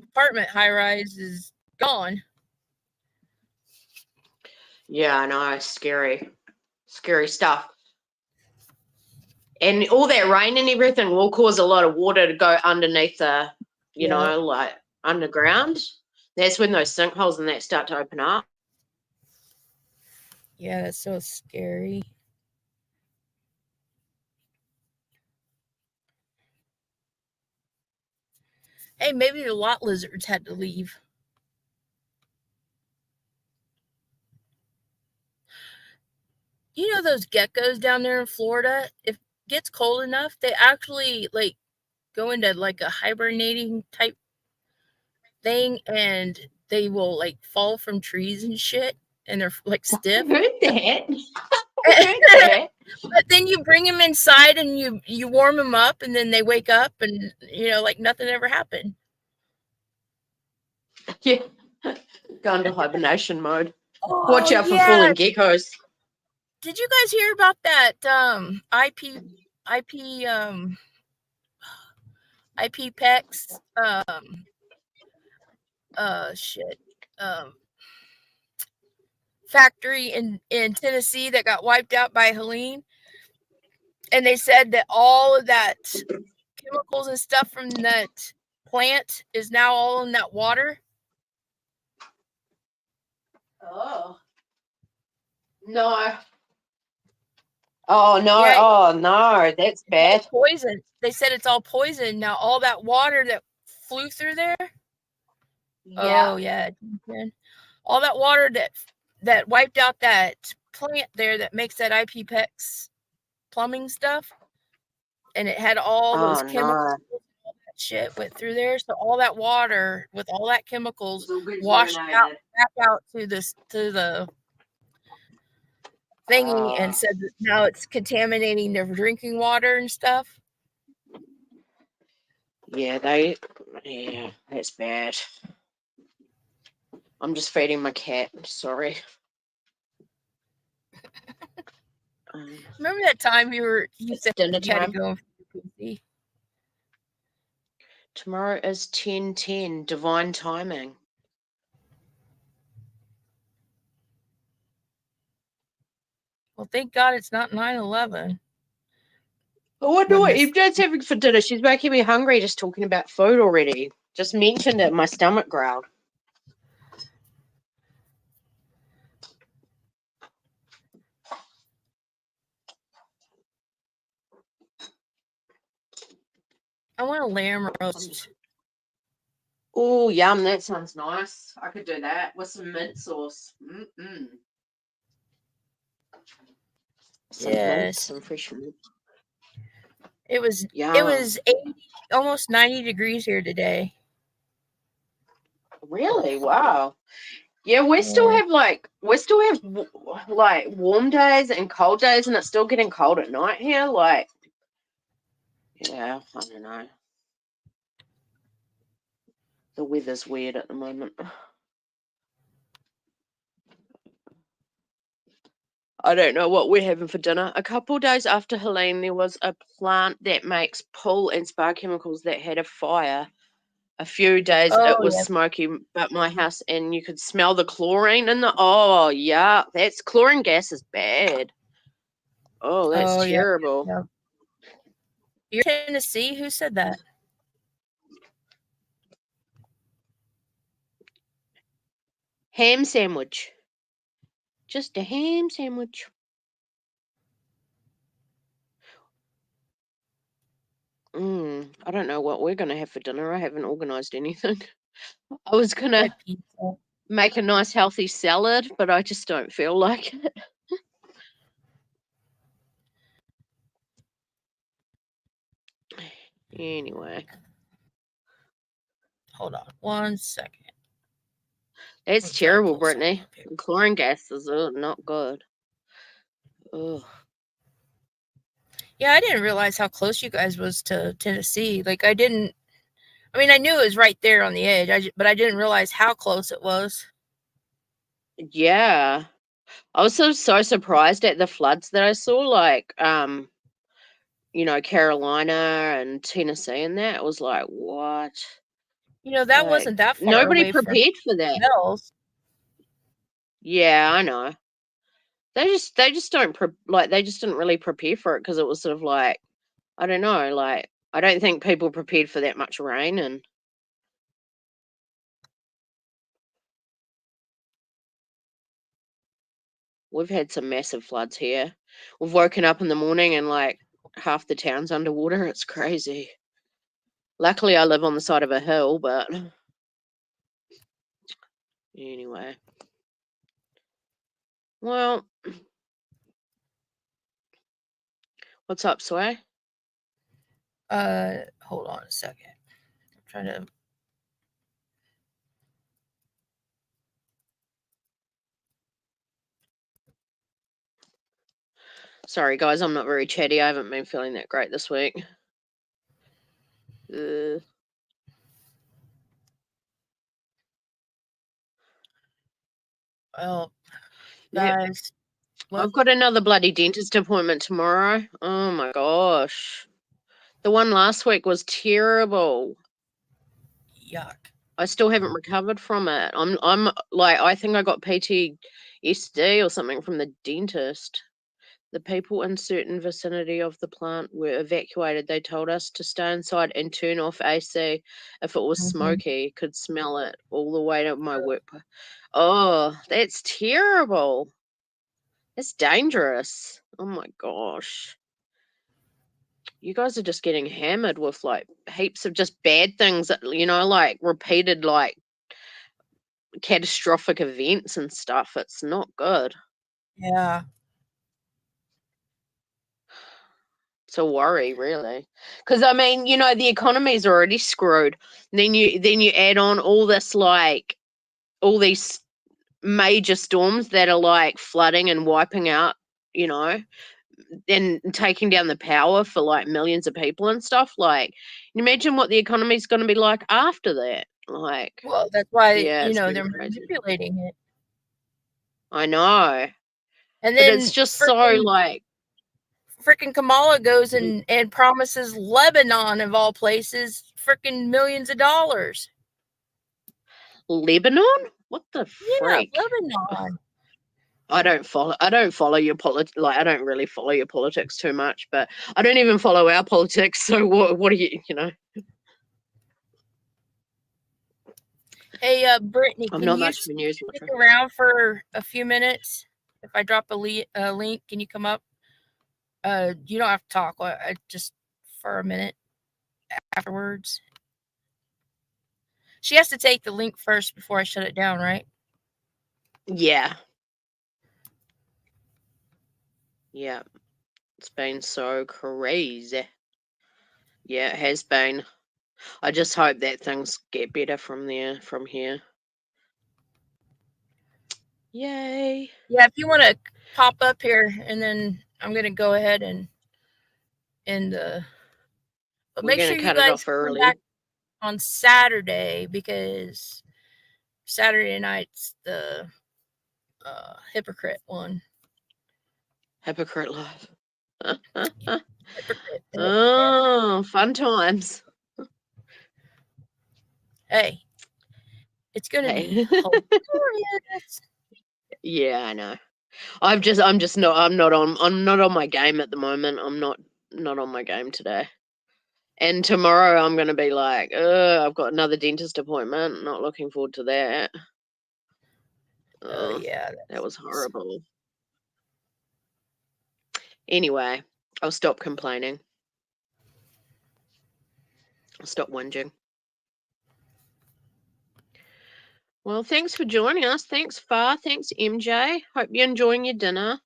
apartment high-rise is gone. Yeah, I know. Scary stuff. And all that rain and everything will cause a lot of water to go underneath the, like underground. That's when those sinkholes and that start to open up. Yeah, that's so scary. Hey, maybe the lot lizards had to leave. You know those geckos down there in Florida? If it gets cold enough, they actually like go into like a hibernating type thing, and they will like fall from trees and shit, and they're like stiff. I heard that. But then you bring them inside and you warm them up, and then they wake up, and like nothing ever happened. Yeah, go into hibernation mode. Watch out for falling geckos. Did you guys hear about that IPPEX factory in Tennessee that got wiped out by Helene? And they said that all of that chemicals and stuff from that plant is now all in that water. Oh. No. Oh no! Yeah. Oh no! That's bad. Poison. They said it's all poison. Now all that water that flew through there. Yeah. Oh yeah. All that water that wiped out that plant there that makes that IPPEX plumbing stuff, and it had all those chemicals. No. All that shit went through there. So all that water with all that chemicals washed out back out to the thingy, and said that now it's contaminating their drinking water and stuff. Yeah, that's bad. I'm just feeding my cat. Sorry. Remember that time you said dinner you had time? to go for PC? Tomorrow is 10:10. Divine timing. Well, thank God it's not 9/11. I wonder what MJ's having for dinner. She's making me hungry just talking about food already. Just mentioned it, my stomach growled. I want a lamb roast. Oh, yum. That sounds nice. I could do that with some mint sauce. Some mint, some fresh mint. It was 80, almost 90 degrees here today. Really? Wow. Yeah, we still Yeah. have like warm days and cold days, and it's still getting cold at night here. Like, yeah, I don't know. The weather's weird at the moment. I don't know what we're having for dinner. A couple days after Helene, there was a plant that makes pull and spark chemicals that had a fire. A few days it Oh was yeah. smoky at my house, and you could smell the chlorine in the. Oh yeah, that's chlorine gas is bad. Oh, that's Oh yeah. terrible. Yeah. You're Tennessee? Who said that? Ham sandwich. Just a ham sandwich. I don't know what we're gonna have for dinner. I haven't organised anything. I was gonna Like pizza. make a nice healthy salad, but I just don't feel like it. Anyway, Hold on 1 second. it's Let me try to terrible, pull something Brittany. up here. Chlorine gas is not good. Ugh. Yeah, I didn't realize how close you guys was to Tennessee. Like I didn't. I mean, I knew it was right there on the edge. But I didn't realize how close it was. Yeah. I was so surprised at the floods that I saw, like Carolina and Tennessee and that. It was like, what? You know, that Like, wasn't that far nobody away from prepared for that. Bells. Yeah, I know. They just don't they just didn't really prepare for it because it was sort of like, I don't know, like I don't think people prepared for that much rain. And we've had some massive floods here. We've woken up in the morning and like half the town's underwater. It's crazy. Luckily I live on the side of a hill, but anyway. Well, what's up, Sway? Hold on a second. I'm trying to. Sorry, guys, I'm not very chatty. I haven't been feeling that great this week. Well, Yep. guys. I've got another bloody dentist appointment tomorrow. Oh my gosh. The one last week was terrible. Yuck. I still haven't recovered from it. I'm like, I think I got PTSD or something from the dentist. The people in certain vicinity of the plant were evacuated. They told us to stay inside and turn off AC if it was smoky. Could smell it all the way to my work. Oh, that's terrible. That's dangerous. Oh my gosh. You guys are just getting hammered with like heaps of just bad things that, like repeated like catastrophic events and stuff. It's not good. Yeah. It's a worry, really. Because I mean, the economy's already screwed. Then you add on all this like all these major storms that are like flooding and wiping out, and taking down the power for like millions of people and stuff. Like, imagine what the economy's going to be like after that. Like, Well, that's why yeah, it's they're been crazy. manipulating it. I know, And but then it's just so like freaking Kamala goes and promises Lebanon of all places freaking millions of dollars. Lebanon? What the freak? Yeah, Lebanon. I don't follow your like I don't really follow your politics too much, but I don't even follow our politics. So what are you, Hey, Brittany, I'm can not you much of a news stick watcher. around for a few minutes? If I drop a link, can you come up? You don't have to talk. Just for a minute afterwards. She has to take the link first before I shut it down, right? Yeah. Yeah. It's been so crazy. Yeah, it has been. I just hope that things get better from here. Yay. Yeah, if you want to pop up here, and then I'm gonna go ahead and but We're make gonna sure you cut it guys off come early. back on Saturday, because Saturday night's the hypocrite one. Hypocrite Live. Hypocrite. Oh, fun times. Hey, it's gonna be Hey. hilarious. Yeah, I know. I'm not on my game at the moment. I'm not on my game today. And tomorrow I'm gonna be like, I've got another dentist appointment. Not looking forward to that. Oh yeah, That was horrible. Anyway, I'll stop complaining. I'll stop whinging. Well, thanks for joining us. Thanks, Far. Thanks, MJ. Hope you're enjoying your dinner.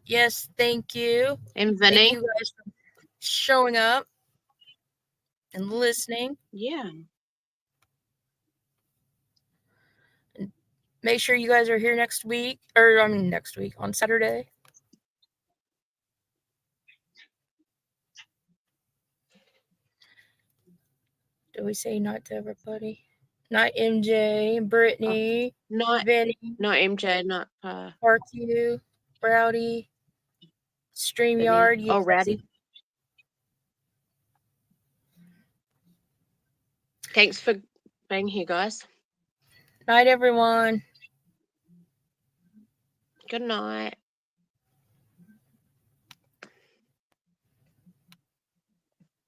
Yes, thank you. And Thank Vinny. you guys for showing up and listening. Yeah. And make sure you guys are here next week, or I mean next week on Saturday. Do we say night to everybody? Night, MJ, Brittany, Not Vinny, MJ, not RQ, Rowdy, StreamYard. Vinny. Oh, Rowdy. Thanks for being here, guys. Night, everyone. Good night.